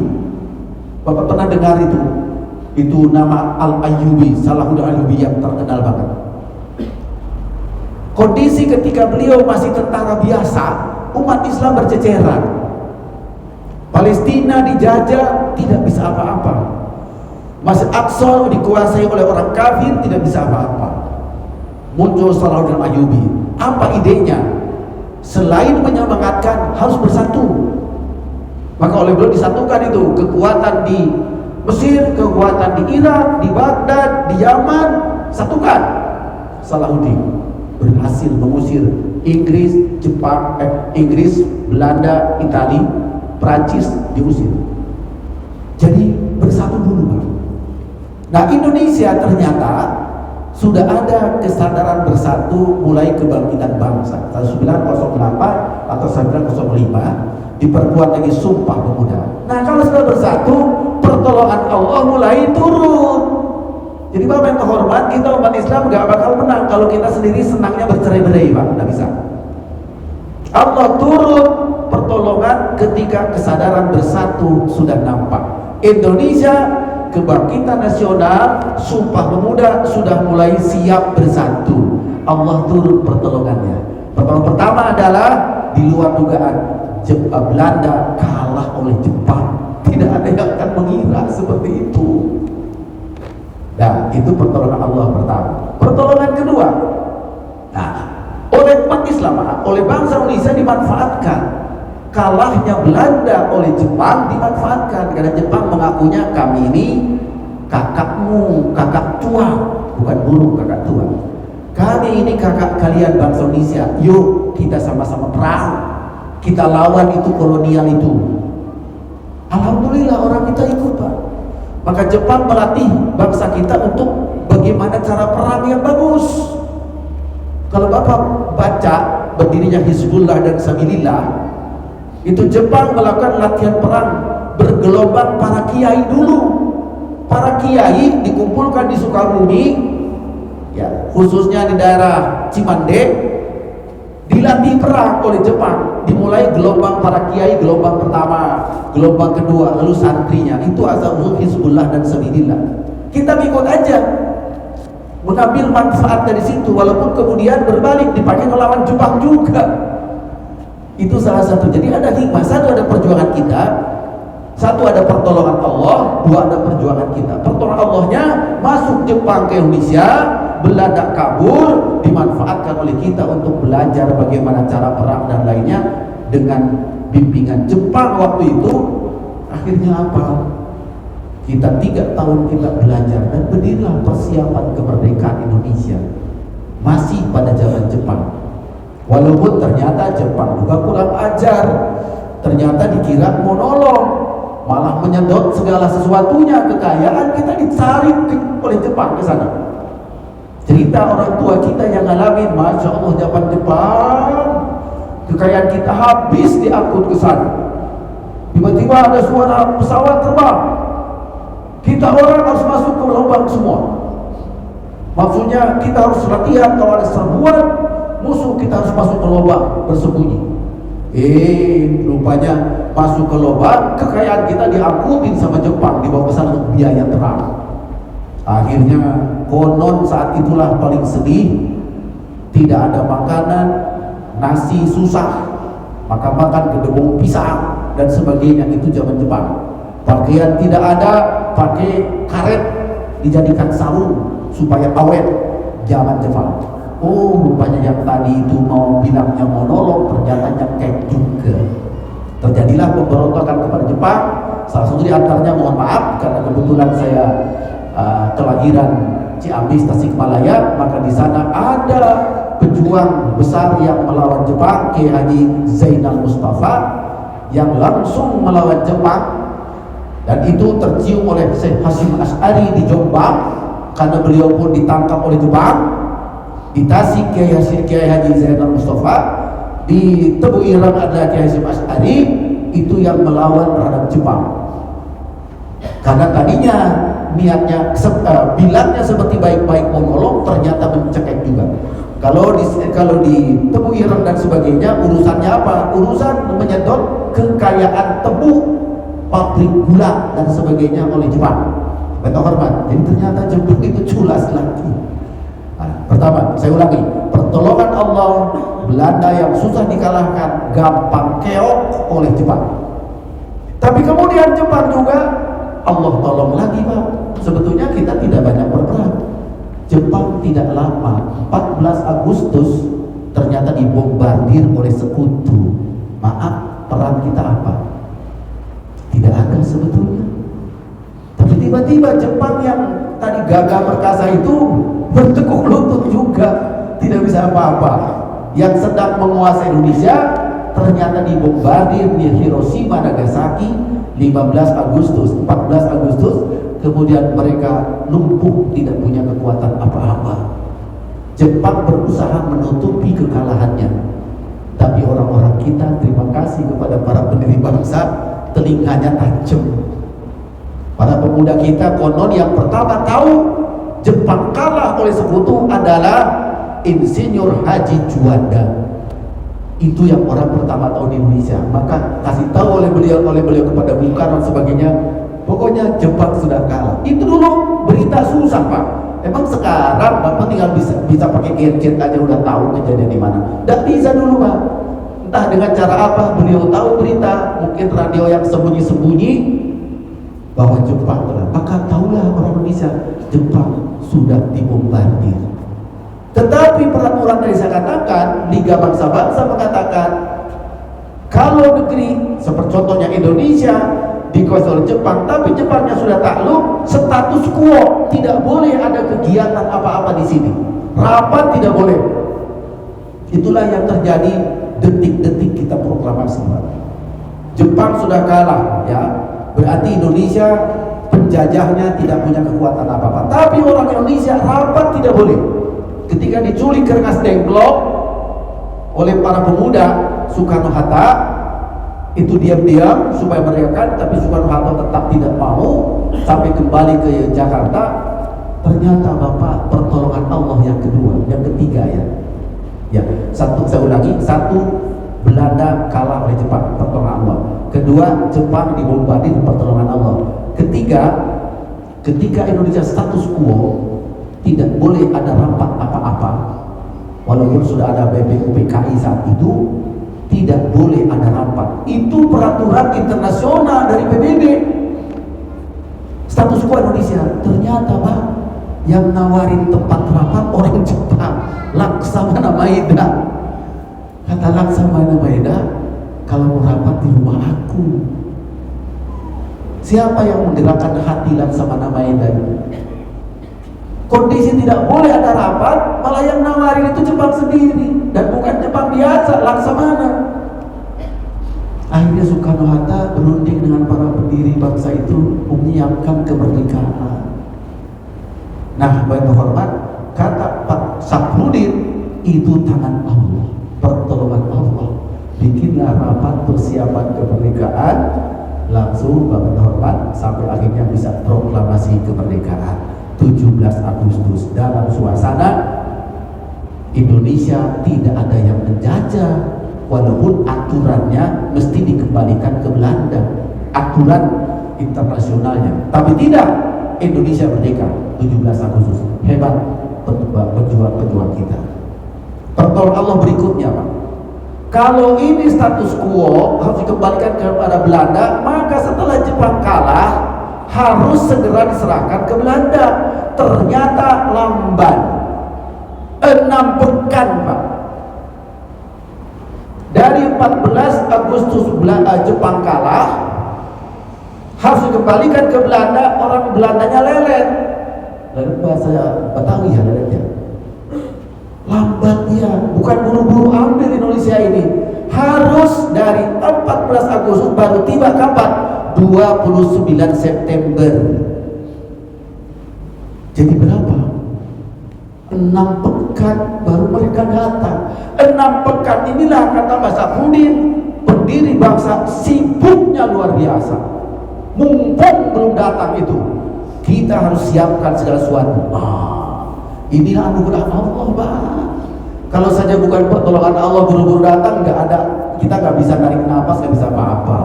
Bapak pernah dengar itu? Itu nama Al-Ayyubi, Salahuddin Al-Ayyubi yang terkenal banget. Kondisi ketika beliau masih tentara biasa, umat Islam berceceran. Palestina dijajah, tidak bisa apa-apa. Masjid Aqsa dikuasai oleh orang kafir, tidak bisa apa-apa. Muncul Salahuddin Al-Ayyubi. Apa idenya? Selain menyemangatkan, harus bersatu. Maka oleh beliau disatukan itu kekuatan di Mesir, kekuatan di Irak, di Baghdad, di Yaman, satukan. Salahuddin berhasil mengusir Inggris, Jepang, Inggris, Belanda, Italia, Prancis diusir. Jadi bersatu dulu Pak. Nah Indonesia ternyata sudah ada kesadaran bersatu mulai kebangkitan bangsa. 1908 atau 1905 diperkuat lagi Sumpah Pemuda. Nah kalau sudah bersatu, pertolongan Allah mulai turun. Jadi Bapak yang terhormat, kita umat Islam gak bakal menang kalau kita sendiri senangnya bercerai-berai Pak, gak bisa. Allah turun pertolongan ketika kesadaran bersatu sudah nampak. Indonesia kebangkitan nasional, Sumpah Pemuda sudah mulai siap bersatu. Allah turun pertolongannya. Pertolongan pertama adalah di luar dugaan, Belanda kalah oleh Jepang. Tidak ada yang akan mengira seperti itu. Nah, itu pertolongan Allah pertama. Pertolongan kedua, nah, oleh umat Islam, oleh bangsa Indonesia dimanfaatkan. Kalahnya Belanda oleh Jepang dimanfaatkan karena Jepang mengakunya kami ini kakakmu, kakak tua, bukan burung, kakak tua. Kami ini kakak kalian bangsa Indonesia. Yuk kita sama-sama perang. Kita lawan itu kolonial itu. Alhamdulillah orang kita ikut Pak. Maka Jepang melatih bangsa kita untuk bagaimana cara perang yang bagus. Kalau Bapak baca berdirinya Hizbullah dan Sabilillah, itu Jepang melakukan latihan perang bergelombang para kiai dulu. Para kiai dikumpulkan di Sukabumi, ya, khususnya di daerah Cimande, dilatih perang oleh Jepang. Dimulai gelombang para kiai, gelombang pertama, gelombang kedua, lalu santrinya. Itu asal-usul Hizbullah dan Sabilillah. Kita ikut aja, mengambil manfaat dari situ, walaupun kemudian berbalik dipakai melawan Jepang juga. Itu salah satu. Jadi ada hikmah. Satu ada perjuangan kita, satu ada pertolongan Allah, dua ada perjuangan kita. Pertolongan Allahnya masuk Jepang ke Indonesia, Belanda kabur, dimanfaatkan oleh kita untuk belajar bagaimana cara perang dan lainnya dengan bimbingan Jepang waktu itu. Akhirnya apa? Kita 3 tahun kita belajar dan berdirilah persiapan kemerdekaan Indonesia masih pada zaman Jepang. Walaupun ternyata Jepang juga kurang ajar, ternyata dikira mau nolong, malah menyedot segala sesuatunya, kekayaan kita dicari oleh Jepang ke sana. Cerita orang tua kita yang ngalamin, Masya Allah zaman Jepang, kekayaan kita habis diangkut ke sana. Tiba-tiba ada suara pesawat terbang, kita orang harus masuk ke lubang semua. Maksudnya kita harus latihan, kalau ada serbuan musuh kita harus masuk ke lubang bersembunyi. Rupanya masuk ke lubang, kekayaan kita diangkutin sama Jepang, dibawa ke sana untuk biaya perang. Akhirnya konon saat itulah paling sedih, tidak ada makanan, nasi susah, maka makan kedebong pisang dan sebagainya. Itu zaman Jepang. Pakaian tidak ada, pakai karet dijadikan sarung supaya awet. Zaman Jepang. Oh, rupanya yang tadi itu mau bilangnya mau nolong, ternyata nyengkek juga. Terjadilah pemberontakan kepada Jepang. Salah satu di antaranya, mohon maaf karena kebetulan saya telah pelagiran Ciamis, Tasikmalaya, maka di sana ada pejuang besar yang melawan Jepang, Kiai Haji Zainal Mustafa, yang langsung melawan Jepang, dan itu tercium oleh Syekh Hasyim Asy'ari di Jombang karena beliau pun ditangkap oleh Jepang. Di Tasik Kiai Haji Zainal Mustafa, di Tebu Ireng adalah Kiai Hasyim Asy'ari, itu yang melawan terhadap Jepang. Karena tadinya niatnya bilangnya seperti baik-baik mau nolong, ternyata mencekik juga. Kalau di Tebu Ireng dan sebagainya, urusannya apa? Urusan menyedot kekayaan tebu, pabrik gula dan sebagainya oleh Jepang. Betul hormat. Jadi ternyata Jepang itu culas lagi. Nah, pertama, saya ulangi, pertolongan Allah, Belanda yang susah dikalahkan gampang keok oleh Jepang. Tapi kemudian Jepang juga Allah tolong lagi, Pak. Sebetulnya kita tidak banyak berperang. Jepang tidak lama, 14 Agustus ternyata dibombardir oleh sekutu. Maaf, peran kita apa? Tidak ada sebetulnya. Tapi tiba-tiba Jepang yang tadi gagah perkasa itu bertekuk lutut juga, tidak bisa apa-apa. Yang sedang menguasai Indonesia ternyata dibombardir di Hiroshima, Nagasaki 15 Agustus, 14 Agustus, kemudian mereka lumpuh, tidak punya kekuatan apa-apa. Jepang berusaha menutupi kekalahannya, tapi orang-orang kita, terima kasih kepada para pendiri bangsa, telinganya tajam. Para pemuda kita konon yang pertama tahu Jepang kalah oleh sekutu adalah Insinyur Haji Juanda. Itu yang orang pertama tahu di Indonesia. Maka kasih tahu oleh beliau kepada Bung Karno dan sebagainya, pokoknya Jepang sudah kalah. Itu dulu berita susah, Pak. Emang sekarang Bapak tinggal bisa pakai gadget aja udah tahu kejadian di mana. Tidak bisa dulu, Pak. Entah dengan cara apa beliau tahu berita, mungkin radio yang sembunyi-sembunyi bahwa Jepang telah. Maka tahulah orang Indonesia, Jepang sudah dibombardir. Tetapi peraturan yang saya katakan, Liga Bangsa-Bangsa mengatakan kalau negeri seperti contohnya Indonesia dikuasai oleh Jepang, tapi Jepangnya sudah takluk, status quo, tidak boleh ada kegiatan apa-apa di sini. Rapat tidak boleh. Itulah yang terjadi detik-detik kita proklamasi. Jepang sudah kalah, ya. Berarti Indonesia penjajahnya tidak punya kekuatan apa-apa. Tapi orang Indonesia rapat tidak boleh. Ketika diculik Rengas Dengklok oleh para pemuda Soekarno-Hatta, itu diam-diam supaya mereka, tapi Soekarno-Hatta tetap tidak mau sampai kembali ke Jakarta. Ternyata Bapak, pertolongan Allah yang kedua, yang ketiga ya. Satu, saya ulangi, satu, Belanda kalah oleh Jepang, pertolongan Allah. Kedua, Jepang dibombardir, pertolongan Allah. Ketiga, ketika Indonesia status quo, tidak boleh ada rapat apa-apa. Walaupun sudah ada BPUPKI saat itu, tidak boleh ada rapat. Itu peraturan internasional dari PBB. Status quo Indonesia. Ternyata, Pak, yang nawarin tempat rapat orang Jepang, Laksamana Maeda. Kata Laksamana Maeda, kalau mau rapat di rumah aku. Siapa yang menggerakkan hati Laksamana Maeda itu? Kondisi tidak boleh ada rapat, malah yang nawarin itu Jepang sendiri, dan bukan Jepang biasa, Laksamana. Akhirnya Soekarno-Hatta berunding dengan para pendiri bangsa itu menyiapkan kemerdekaan. Nah, baik hormat, kata Pak Saprudin, itu tangan Allah, pertolongan Allah. Bikinlah rapat persiapan kemerdekaan, langsung Bapak hormat sampai akhirnya bisa proklamasi kemerdekaan 17 Agustus dalam suasana Indonesia tidak ada yang menjajah, walaupun aturannya mesti dikembalikan ke Belanda, aturan internasionalnya. Tapi tidak, Indonesia merdeka 17 Agustus. Hebat pejuang-pejuang kita. Pertolongan Allah berikutnya, Pak. Kalau ini status quo harus dikembalikan kepada Belanda, maka setelah Jepang kalah harus segera diserahkan ke Belanda. Ternyata lamban 6 pekan, Pak. Dari 14 Agustus Jepang kalah, harus dikembalikan ke Belanda. Orang Belandanya lelet. Lalu bahasa Betawi ya dadanya. Lambat ya, bukan buru-buru ambil Indonesia ini. Harus dari 14 Agustus baru tiba kapan? 29 September. Jadi berapa? 6 pekan baru mereka datang. 6 pekan inilah kata Mbah Safruddin, pendiri bangsa sibuknya luar biasa. Mumpung belum datang itu, kita harus siapkan segala sesuatu. Inilah anugerah Allah, Pak. Kalau saja bukan pertolongan Allah buru-buru datang, kita nggak bisa narik nafas, nggak bisa apa-apa.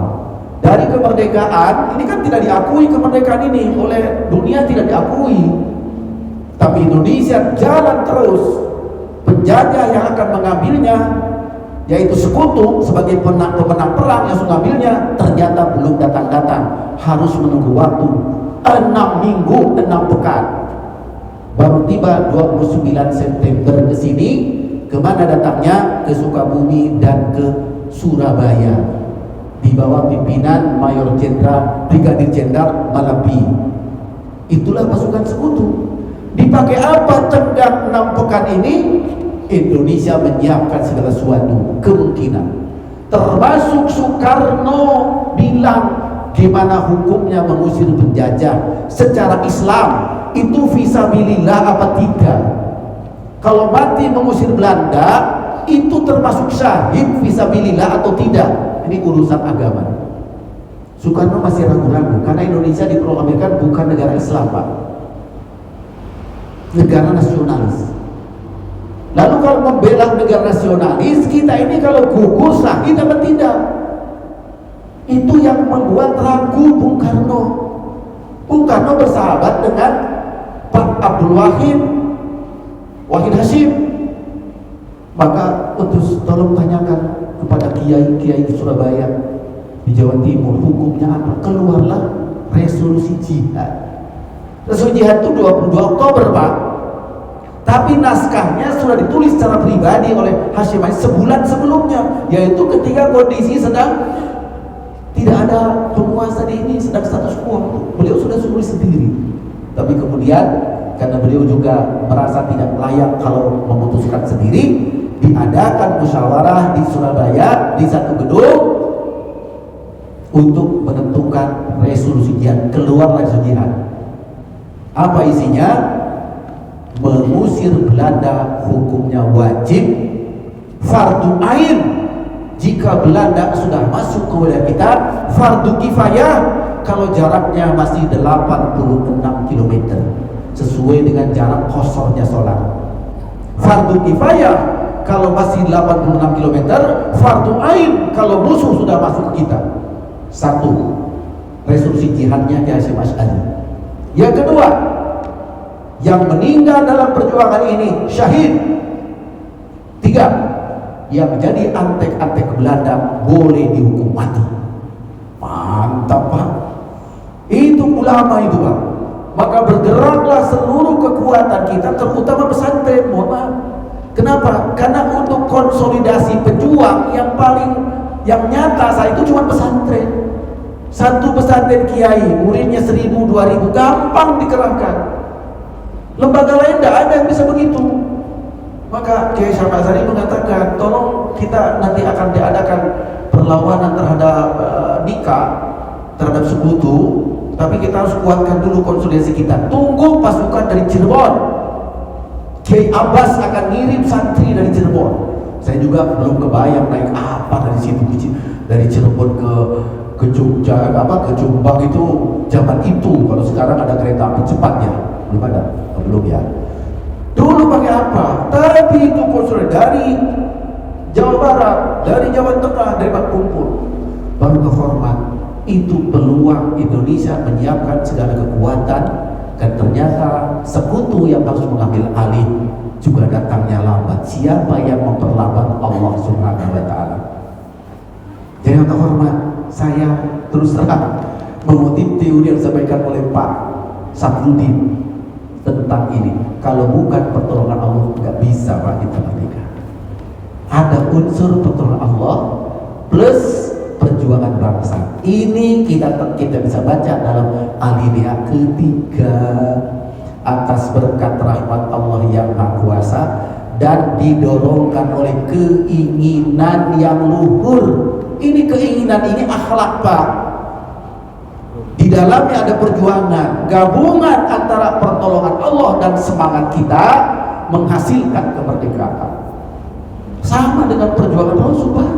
Dari kemerdekaan ini kan tidak diakui, kemerdekaan ini oleh dunia tidak diakui. Tapi Indonesia jalan terus. Penjajah yang akan mengambilnya, yaitu sekutu sebagai pemenang perang yang sudah mengambilnya, ternyata belum datang-datang. Harus menunggu waktu 6 minggu, 6 pekan. Baru tiba 29 September ke sini. Kemana datangnya? Ke Sukabumi dan ke Surabaya, di bawah pimpinan Mayor Jenderal Brigadir Jenderal Malabi. Itulah pasukan sekutu. Dipakai apa tenggang 6 pekan ini? Indonesia menyiapkan segala sesuatu kemungkinan, termasuk Soekarno bilang gimana hukumnya mengusir penjajah secara Islam, itu fisabilillah apa tidak? Kalau mati mengusir Belanda itu termasuk syahid fisabilillah atau tidak? Ini urusan agama. Soekarno masih ragu-ragu karena Indonesia diproklamirkan bukan negara Islam, Pak, negara nasionalis. Lalu kalau membela negara nasionalis, kita ini kalau gugur syahid apa tidak? Itu yang membuat ragu Bung Karno. Bung Karno bersahabat dengan Pak Abdul Wahid Hashim. Maka terus tolong tanyakan kepada kiai-kiai di Surabaya, di Jawa Timur, hukumnya apa? Keluarlah resolusi jihad. Resolusi jihad itu 22 Oktober, Pak. Tapi naskahnya sudah ditulis secara pribadi oleh Hashim sebulan sebelumnya, yaitu ketika kondisi sedang tidak ada penguasa di ini, sedang status quo. Beliau sudah tulis sendiri. Tapi kemudian karena beliau juga merasa tidak layak kalau memutuskan sendiri, diadakan musyawarah di Surabaya di satu gedung untuk menentukan resolusi jihad. Keluarlah resolusi jihad. Apa isinya? Mengusir Belanda hukumnya wajib, fardu ain. Jika Belanda sudah masuk ke wilayah kita, fardu kifayah kalau jaraknya masih 86 km sesuai dengan jarak kosornya sholat. Fardu kifayah kalau masih 86 km, fardu ain kalau musuh sudah masuk ke kita. Satu, resolusi jihadnya Kiai Hasyim Asy'ari. Yang kedua, yang meninggal dalam perjuangan ini syahid. 3, yang menjadi antek-antek Belanda boleh dihukum mati. Mantap, Pak. Itu ulama itu, Pak. Maka bergeraklah seluruh kekuatan kita, terutama pesantren. Mohon maaf. Kenapa? Karena untuk konsolidasi pejuang yang nyata saat itu cuma pesantren. Satu pesantren kiai, muridnya 1000, 2000, gampang dikerahkan. Lembaga lain tidak ada yang bisa begitu. Maka Kiai Hasyim Asy'ari mengatakan, tolong kita nanti akan diadakan perlawanan terhadap nikah, terhadap sekutu, tapi kita harus kuatkan dulu konsolidasi kita. Tunggu pasukan dari Cirebon. Kiai Abbas akan ngirim santri dari Cirebon. Saya juga belum kebayang naik apa dari situ, dari Cirebon ke Jogja, ke Jombang itu zaman itu. Kalau sekarang ada kereta api cepat ya, belum ada. Belum ya. Dulu pakai apa? Tapi itu konsolidasi dari Jawa Barat, dari Jawa Tengah, dari Pak Kumpul. Baru kehormat. Itu peluang Indonesia menyiapkan segala kekuatan, dan ternyata sekutu yang harus mengambil alih juga datangnya lambat. Siapa yang memperlambat? Allah Subhanahu wa taala. Jadi yang terhormat, saya terus terang mengutip teori yang disampaikan oleh Pak Safruddin tentang ini. Kalau bukan pertolongan Allah nggak bisa, Pak, kita merdeka. Ada unsur pertolongan Allah plus perjuangan bangsa. Ini kita bisa baca dalam alinea ketiga. Atas berkat didorongkan oleh keinginan yang luhur. Ini keinginan ini akhlak, Pak. Di dalamnya ada perjuangan, gabungan antara pertolongan Allah dan semangat kita menghasilkan kemerdekaan. Sama dengan perjuangan Rasul, Pak.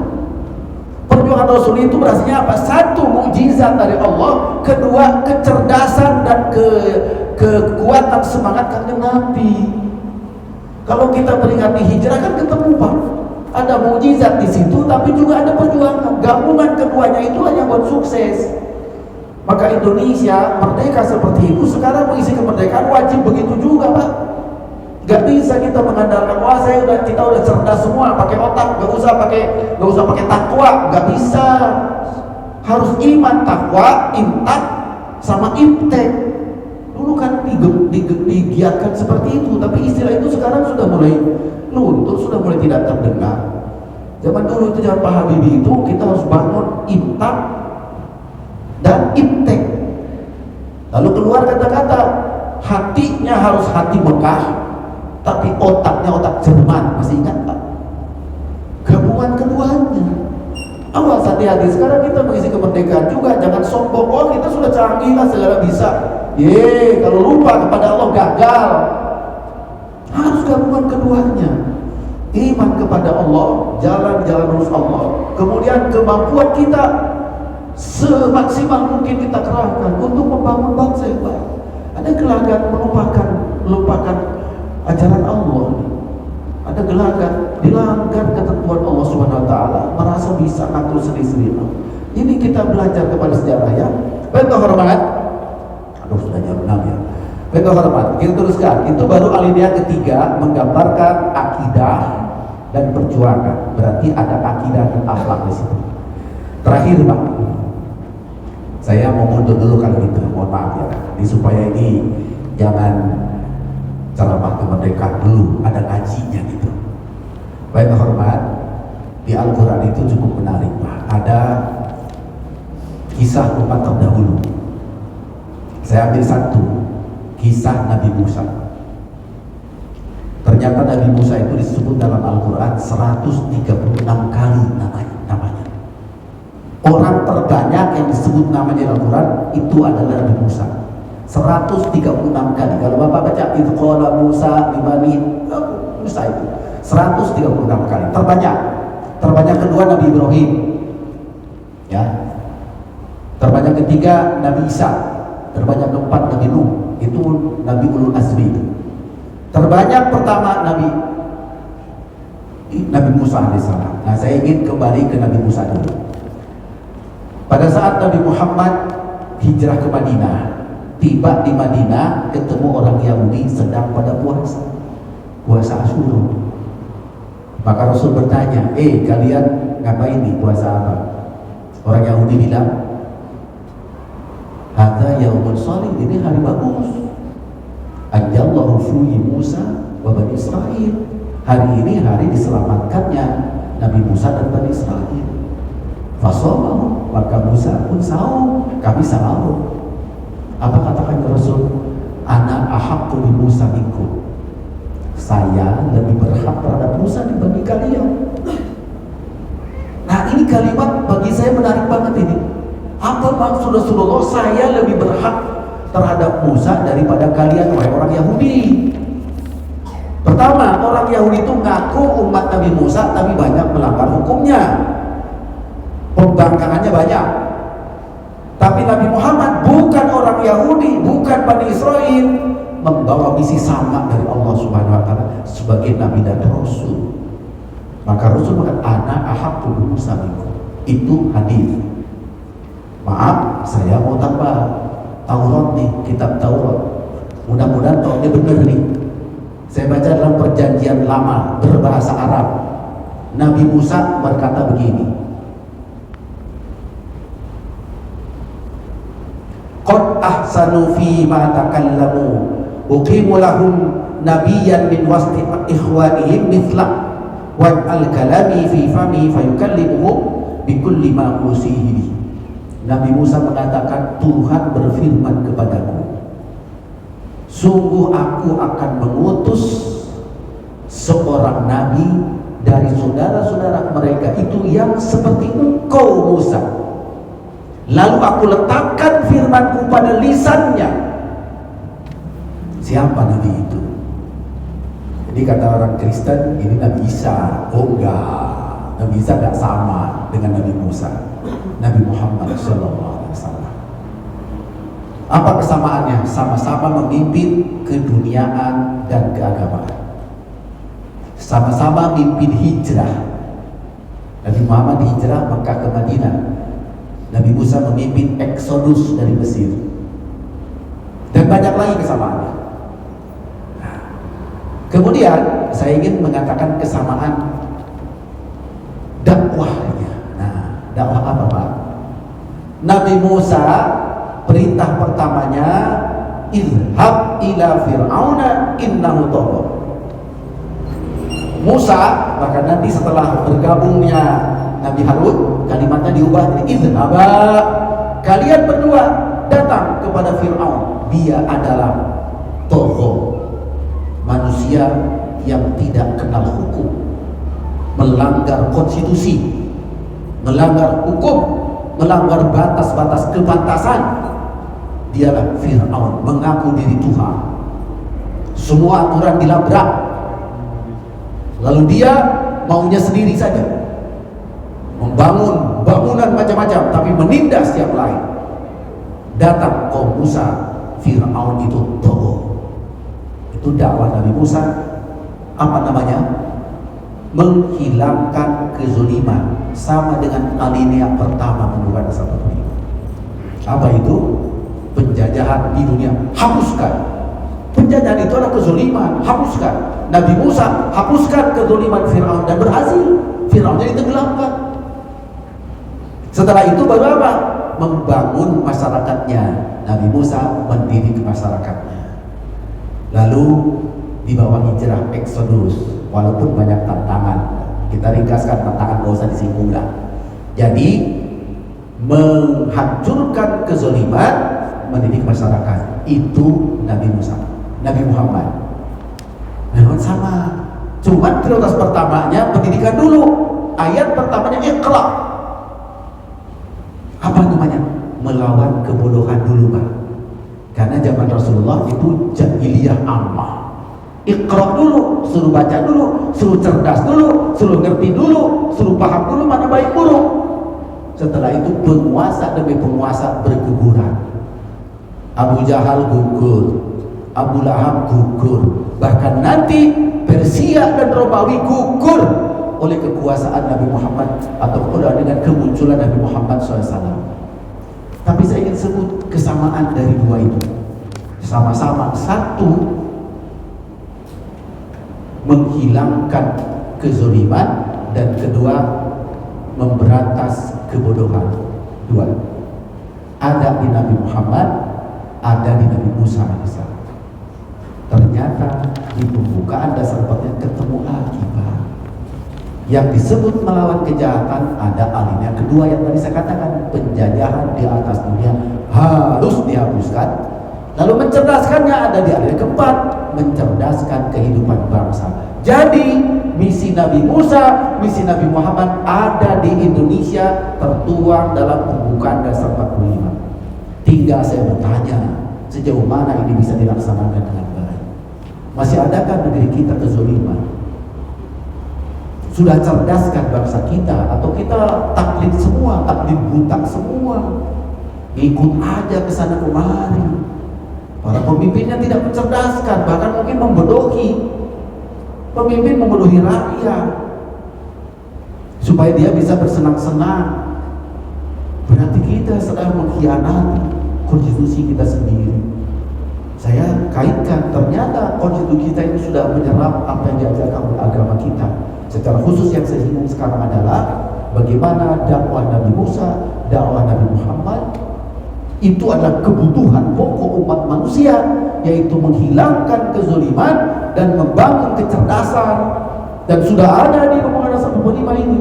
Perjuangan Rasul itu berasanya apa? Satu, mukjizat dari Allah. Kedua, kecerdasan dan kekuatan semangat kanjeng Nabi. Kalau kita peringati hijrah kan ketemu, Pak. Ada mukjizat di situ, tapi juga ada perjuangan. Gabungan keduanya itulah yang buat sukses. Maka Indonesia merdeka seperti itu, sekarang mengisi kemerdekaan wajib begitu juga, Pak. Gak bisa kita mengandalkan, wah kita udah cerdas semua, pakai otak, gak usah pakai takwa, gak bisa. Harus iman, takwa, intak, sama iptek. Dulu kan digiatkan seperti itu, tapi istilah itu sekarang sudah mulai luntur, sudah mulai tidak terdengar. Zaman dulu itu zaman Pak Habibie itu kita harus bangun intak dan iptek. Lalu keluar kata-kata, hatinya harus hati Mekah, tapi otaknya otak Jerman. Masih ingat, Pak? Gabungan keduanya. Awas, hati-hati. Sekarang kita mengisi kemerdekaan juga, jangan sombong. Oh, kita sudah canggih lah, segala bisa. Kalau lupa kepada Allah gagal. Harus gabungan keduanya. Iman kepada Allah, jalan-jalan lurus Allah. Kemudian kemampuan kita semaksimal mungkin kita kerahkan untuk membangun bangsa yang baik. Ada gelagat melupakan ajaran Allah. Ada gelagat dilanggar ketentuan Allah Subhanahu wa taala, merasa bisa ngatur sendiri-sendiri. Ini kita belajar kepada sejarah ya. Baik, hormat. Aduh, sudah jam 6 ya. Baik, hormat. Kita teruskan. Itu baru alinea ketiga, menggambarkan akidah dan perjuangan. Berarti ada akidah dan akhlak di situ. Terakhir, Pak. Saya mau mundur dulu kalau gitu. Mohon maaf ya. Supaya ini jangan ceramah kemerdekaan dulu, ada ngajinya gitu. Baik, hormat. Di Al-Quran itu cukup menarik, Pak. Ada kisah umat terdahulu. Saya ambil satu, kisah Nabi Musa. Ternyata Nabi Musa itu disebut dalam Al-Quran 136 kali namanya. Orang terbanyak yang disebut namanya di Al-Quran itu adalah Nabi Musa. 136 kali. Kalau Bapak baca itu qala Musa libani Musa itu 136 kali. Terbanyak kedua Nabi Ibrahim. Ya. Terbanyak ketiga Nabi Isa. Terbanyak keempat Nabi Nuh. Itu Nabi Ulul Azmi. Terbanyak pertama Nabi Musa alaihissalam. Nah, saya ingin kembali ke Nabi Musa dulu. Pada saat Nabi Muhammad hijrah ke Madinah, tiba di Madinah, ketemu orang Yahudi sedang pada puasa Asyura. Maka Rasul bertanya, kalian ngapain nih, puasa apa? Orang Yahudi bilang, hadza yaumun shalih, ini hari bagus. Anjallahu fihi Musa wa Bani Israil. Hari ini hari diselamatkannya Nabi Musa dan Bani Israil. Fasomahu, maka Musa pun saum, kami saum. Apa katakan Rasul? Ana ahaqqu bi Musa minkum. Saya lebih berhak terhadap Musa dibanding kalian. Nah, ini kalimat bagi saya menarik banget ini. Apa maksud Rasulullah, saya lebih berhak terhadap Musa daripada kalian wahai orang Yahudi? Pertama, orang Yahudi itu ngaku umat Nabi Musa tapi banyak melanggar hukumnya. Pembangkangannya banyak. Tapi Nabi Muhammad bukan orang Yahudi, bukan Bani Israel, membawa misi sama dari Allah Subhanahu wa taala sebagai nabi dan rasul. Maka Rasul mengatakan ana ahaqqu bi Musa minkum. Itu hadis. Maaf, saya mau tambah Taurat nih, kitab Taurat. Mudah-mudahan Tauratnya benar nih. Saya baca dalam perjanjian lama berbahasa Arab. Nabi Musa berkata begini. Qad ahsanu fi ma takallamu uqimu lahum nabiyyan min wasti ikhwanihim mithla waj'al kalami fi fami fayukallimuhum bikulli ma usihi. Nabi Musa mengatakan, Tuhan berfirman kepadaku, sungguh aku akan mengutus seorang nabi dari saudara-saudara mereka itu yang seperti engkau Musa. Lalu aku letakkan firmanku pada lisannya. Siapa nabi itu? Jadi kata orang Kristen, ini Nabi Isa. Oh enggak, Nabi Isa enggak sama dengan Nabi Musa. Nabi Muhammad SAW. Apa kesamaannya? Sama-sama memimpin keduniaan dan keagamaan. Sama-sama mimpin hijrah. Nabi Muhammad hijrah Mekah ke Madinah. Nabi Musa memimpin eksodus dari Mesir. Dan banyak lagi kesamaannya. Nah, kemudian saya ingin mengatakan kesamaan dakwahnya. Nah, dakwah apa Pak? Nabi Musa perintah pertamanya, izhab ila fir'auna innahu tagha. Musa, bahkan nanti setelah bergabungnya Nabi Harun, kalimatnya diubah jadi izhaba, kalian berdua datang kepada Fir'aun. Dia adalah tagha, manusia yang tidak kenal hukum, melanggar konstitusi, melanggar hukum, melanggar batas-batas kepantasan. Dialah Fir'aun, mengaku diri Tuhan. Semua aturan dilabrak. Lalu dia maunya sendiri saja, membangun bangunan macam-macam, tapi menindas yang lain. Datang kaum Musa, Fir'aun itu tagha. Itu dakwah Nabi Musa. Apa namanya? Menghilangkan kezaliman. Sama dengan alinea pertama pembukaan dasar beriman. Apa itu? Penjajahan di dunia, hapuskan. Penjajahan itu adalah kezaliman, hapuskan. Nabi Musa hapuskan kezaliman Fir'aun dan berhasil. Fir'aun jadi tenggelamkan. Setelah itu baru apa? Membangun masyarakatnya. Nabi Musa mendidik masyarakatnya. Lalu di bawah hijrah eksodus, walaupun banyak tantangan, kita ringkaskan tantangan, gak usah disinggung lah. Jadi menghancurkan kezaliman, mendidik masyarakat, itu Nabi Musa. Nabi Muhammad memang sama, cuman prioritas pertamanya pendidikan dulu. Ayat pertamanya Iqra. Apa namanya? Melawan kebodohan dulu Pak. Karena zaman Rasulullah itu jahiliyah ammah. Iqra dulu, suruh baca dulu, suruh cerdas dulu, suruh ngerti dulu, suruh paham dulu mana baik buruk. Setelah itu penguasa demi penguasa berguguran. Abu Jahal gugur, Abu Lahab gugur, bahkan nanti Persia dan Romawi gugur oleh kekuasaan Nabi Muhammad atau dengan kemunculan Nabi Muhammad SAW. Tapi saya ingin sebut kesamaan dari dua itu. Sama-sama, satu, menghilangkan kezaliman, dan kedua, memberantas kebodohan. Dua, ada di Nabi Muhammad, ada di Nabi Musa AS. Ternyata di pembukaan dasar pertanyaan ketemu lagi Pak. Yang disebut melawan kejahatan ada alinea kedua yang tadi saya katakan, penjajahan di atas dunia harus dihapuskan. Lalu mencerdaskannya ada di alinea keempat, mencerdaskan kehidupan bangsa. Jadi misi Nabi Musa, misi Nabi Muhammad ada di Indonesia, tertuang dalam pembukaan dasar 45. Tinggal saya bertanya, sejauh mana ini bisa dilaksanakan dengan baik? Masih adakah negeri kita kezaliman? Sudah cerdaskah bangsa kita? Atau kita taklid semua, taklid buta semua, ikut aja ke sana kemari? Para pemimpinnya tidak mencerdaskan, bahkan mungkin membodohi. Pemimpin membodohi rakyat supaya dia bisa bersenang-senang. Berarti kita sedang mengkhianati konstitusi kita sendiri. Saya kaitkan, ternyata konstitusi kita ini sudah menyerap apa yang diajarkan oleh agama kita. Secara khusus yang saya singgung sekarang adalah bagaimana dakwah Nabi Musa, dakwah Nabi Muhammad itu adalah kebutuhan pokok umat manusia, yaitu menghilangkan kezaliman dan membangun kecerdasan. Dan sudah ada di pembangunan 45 ini,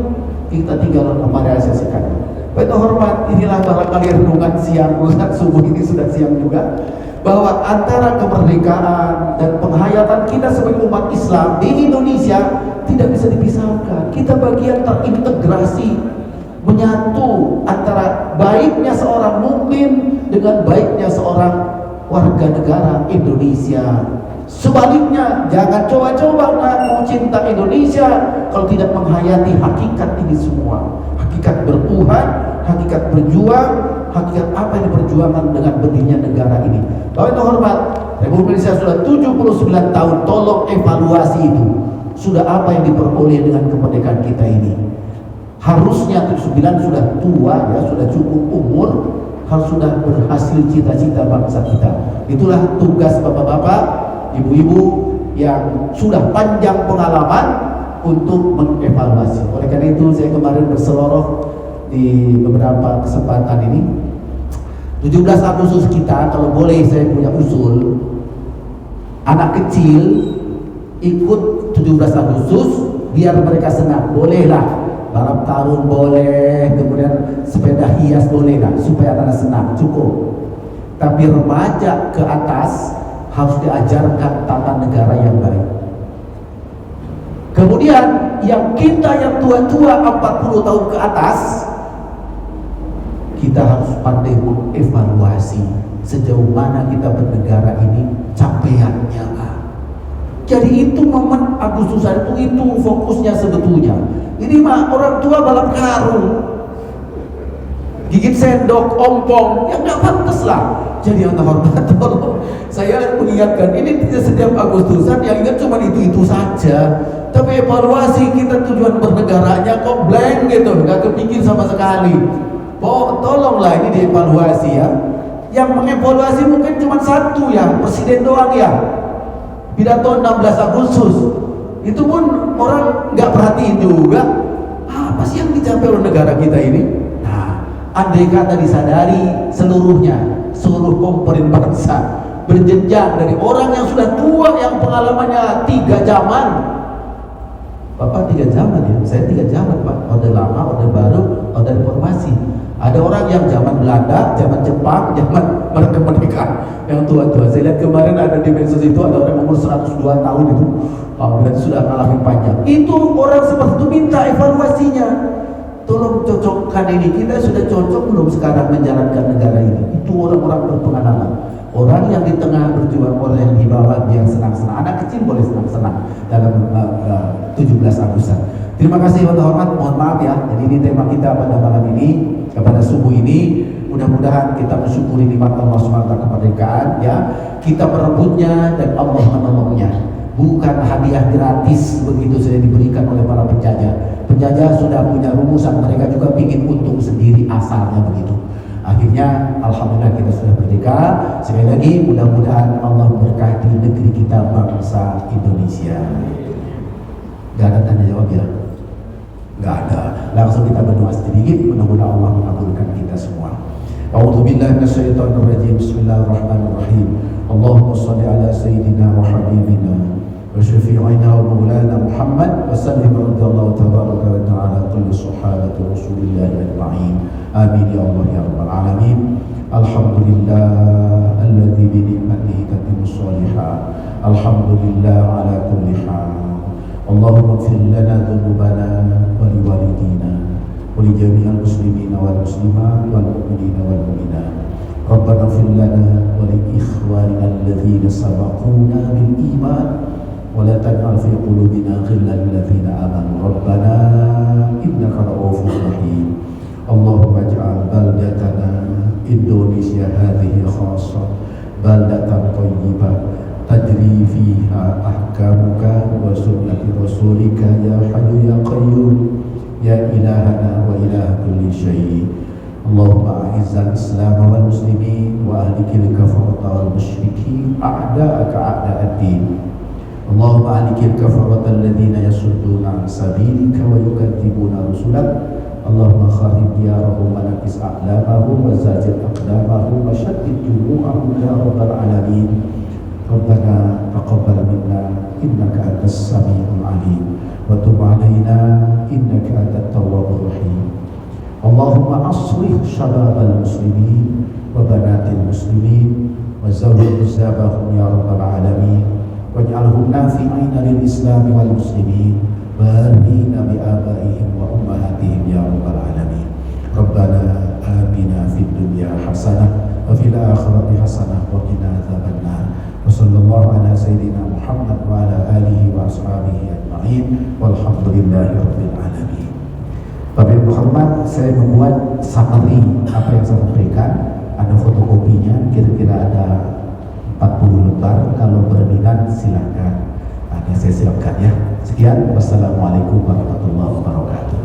kita tinggal merealisasikannya. Baik hormat, inilah barangkali renungan siang, bukan subuh ini sudah siang juga, bahwa antara kemerdekaan dan penghayatan penghayatan kita sebagai umat Islam di Indonesia tidak bisa dipisahkan. Kita bagian terintegrasi, menyatu antara baiknya seorang mukmin dengan baiknya seorang warga negara Indonesia. Sebaliknya, jangan coba-coba mau cinta Indonesia kalau tidak menghayati hakikat ini semua. Hakikat bertuhan, hakikat berjuang, hakikat apa yang diperjuangkan dengan berdirinya negara ini. Bapak yang terhormat, Republik Indonesia sudah 79 tahun, tolong evaluasi itu. Sudah apa yang diperoleh dengan kemerdekaan kita ini? Harusnya 79 sudah tua ya, sudah cukup umur, harus sudah berhasil cita-cita bangsa kita. Itulah tugas bapak-bapak, ibu-ibu yang sudah panjang pengalaman untuk mengevaluasi. Oleh karena itu saya kemarin berseloroh di beberapa kesempatan ini. 17 Agustus kita, kalau boleh saya punya usul, anak kecil ikut 17 Agustus biar mereka senang, bolehlah. Balap karung boleh, kemudian sepeda hias boleh lah, supaya anak senang, cukup. Tapi remaja ke atas harus diajarkan tata negara yang baik. Kemudian yang kita yang tua-tua 40 tahun ke atas, kita harus pandai mengevaluasi sejauh mana kita bernegara ini capaiannya. Jadi itu momen Agustusan itu fokusnya sebetulnya. Ini mah orang tua balap karung, gigit sendok, ompong, ya nggak pantas lah. Jadi yang terhormat, tolong saya mengingatkan, ini tidak setiap Agustusan yang ingat cuma itu saja. Tapi evaluasi kita tujuan bernegaranya kok blank gitu, nggak kepikir sama sekali. Tolonglah ini dievaluasi ya. Yang mengevaluasi mungkin cuma satu ya, presiden doang ya. Pidato 16 Agustus itu pun orang nggak perhatiin juga. Apa sih yang dicapai oleh negara kita ini? Nah, andai kata disadari seluruhnya, seluruh komponen bangsa berjenjang dari orang yang sudah tua yang pengalamannya 3 zaman. Bapak 3 zaman ya, saya 3 zaman Pak. Orde lama, orde baru, orde reformasi. Ada orang yang zaman Belanda, zaman Jepang, zaman kemerdekaan, yang tua-tua. Saya lihat kemarin ada di medsos itu ada orang umur 102 tahun itu, berarti sudah ngalamin panjang. Itu orang seperti itu minta evaluasinya. Tolong cocokkan ini, kita sudah cocok belum sekarang menjalankan negara ini? Itu orang-orang berpengalaman. Orang yang di tengah berjuang, orang yang di bawah dia senang-senang. Anak kecil boleh senang-senang dalam 17 Agustus. Terima kasih Bapak hormat, mohon maaf ya. Jadi ini tema kita pada malam ini, pada subuh ini. Mudah-mudahan kita mensyukuri nikmat Allah SWT kemerdekaan ya. Kita merebutnya dan Allah menolongnya. Bukan hadiah gratis begitu saja diberikan oleh para penjajah. Penjajah sudah punya rumusan, mereka juga ingin untung sendiri asalnya begitu. Akhirnya alhamdulillah kita sudah merdeka. Sekali lagi mudah-mudahan Allah memberkati negeri kita bangsa Indonesia. Gak ada tanya jawab ya? Gak ada. Langsung kita berdoa sedikit, mudah-mudahan Allah mengabulkan kita semua. A'udzubillahi minasyaitonir rajim. Bismillahirrahmanirrahim. Allahumma shalli ala sayyidina wa habibina wa syafi'ina wa maulana Muhammad wa sallim radhiyallahu tabaraka wa ta'ala kulli sahabati Rasulillah ajma'in. Amin ya Allah ya rabbal alamin. Alhamdulillah alladzi bi ni'matihi tatimmu shalihat. Alhamdulillah ala kulli hal. Allahumma ighfir lana dhunubana wa liwalidina wa li jami'il muslimina wal muslimat wal mu'minina wal mu'minat. Rabbana ighfir lana wa li ikhwanina alladhina sabaquna bil iman wa la taj'al fi qulubina ghillan lil ladzina amanu rabbana innaka ra'ufur rahim. Allahumma ij'al baldatana Indonesia hadhihi khassah baldatan thayyibah tajri fiha ahkamuka wa sunnati rasulika ya hayyu ya qayyum ya ilahana wa ilaha kulli syai'. Allahumma a'izzal islam wal muslimin wa ahlikil kafarata wal musyrikin a'da'aka a'da'ad-din. Allahumma ahlikil kafarata alladhina yasudduna an sabilika wa yukadzibuna rusulak. Allahumma kharib diyarahum wa nakis a'lamahum wa zajir aqdamahum wa shaddid jumu'ahum ya rabbal alamin. Rabbana taqabbal minna innaka antas samiul alim wa tub alaina innaka antat tawwabur rahim. Allahumma aslih syababal muslimin wa banatil muslimin wa zawwij zabahum ya rabbal alamin waj'al waj'alhum nafi'ina lil Islam wal muslimin barina bi abaihim wa ummahatihim ya rabbal alamin. Rabbana atina fid dunya hasanah wa fil akhirati hasanah wa qina adzabannar. Wa sallallahu ala sayyidina Muhammad wa ala alihi wa ashabihi ajma'in walhamdulillahi rabbil alamin. Bapak Ibu hormat, saya membuat summary apa yang saya sampaikan. Ada fotokopinya, kira-kira ada 40 lembar. Kalau berminat silakan, ada saya siapkan ya. Sekian, wassalamualaikum warahmatullahi wabarakatuh.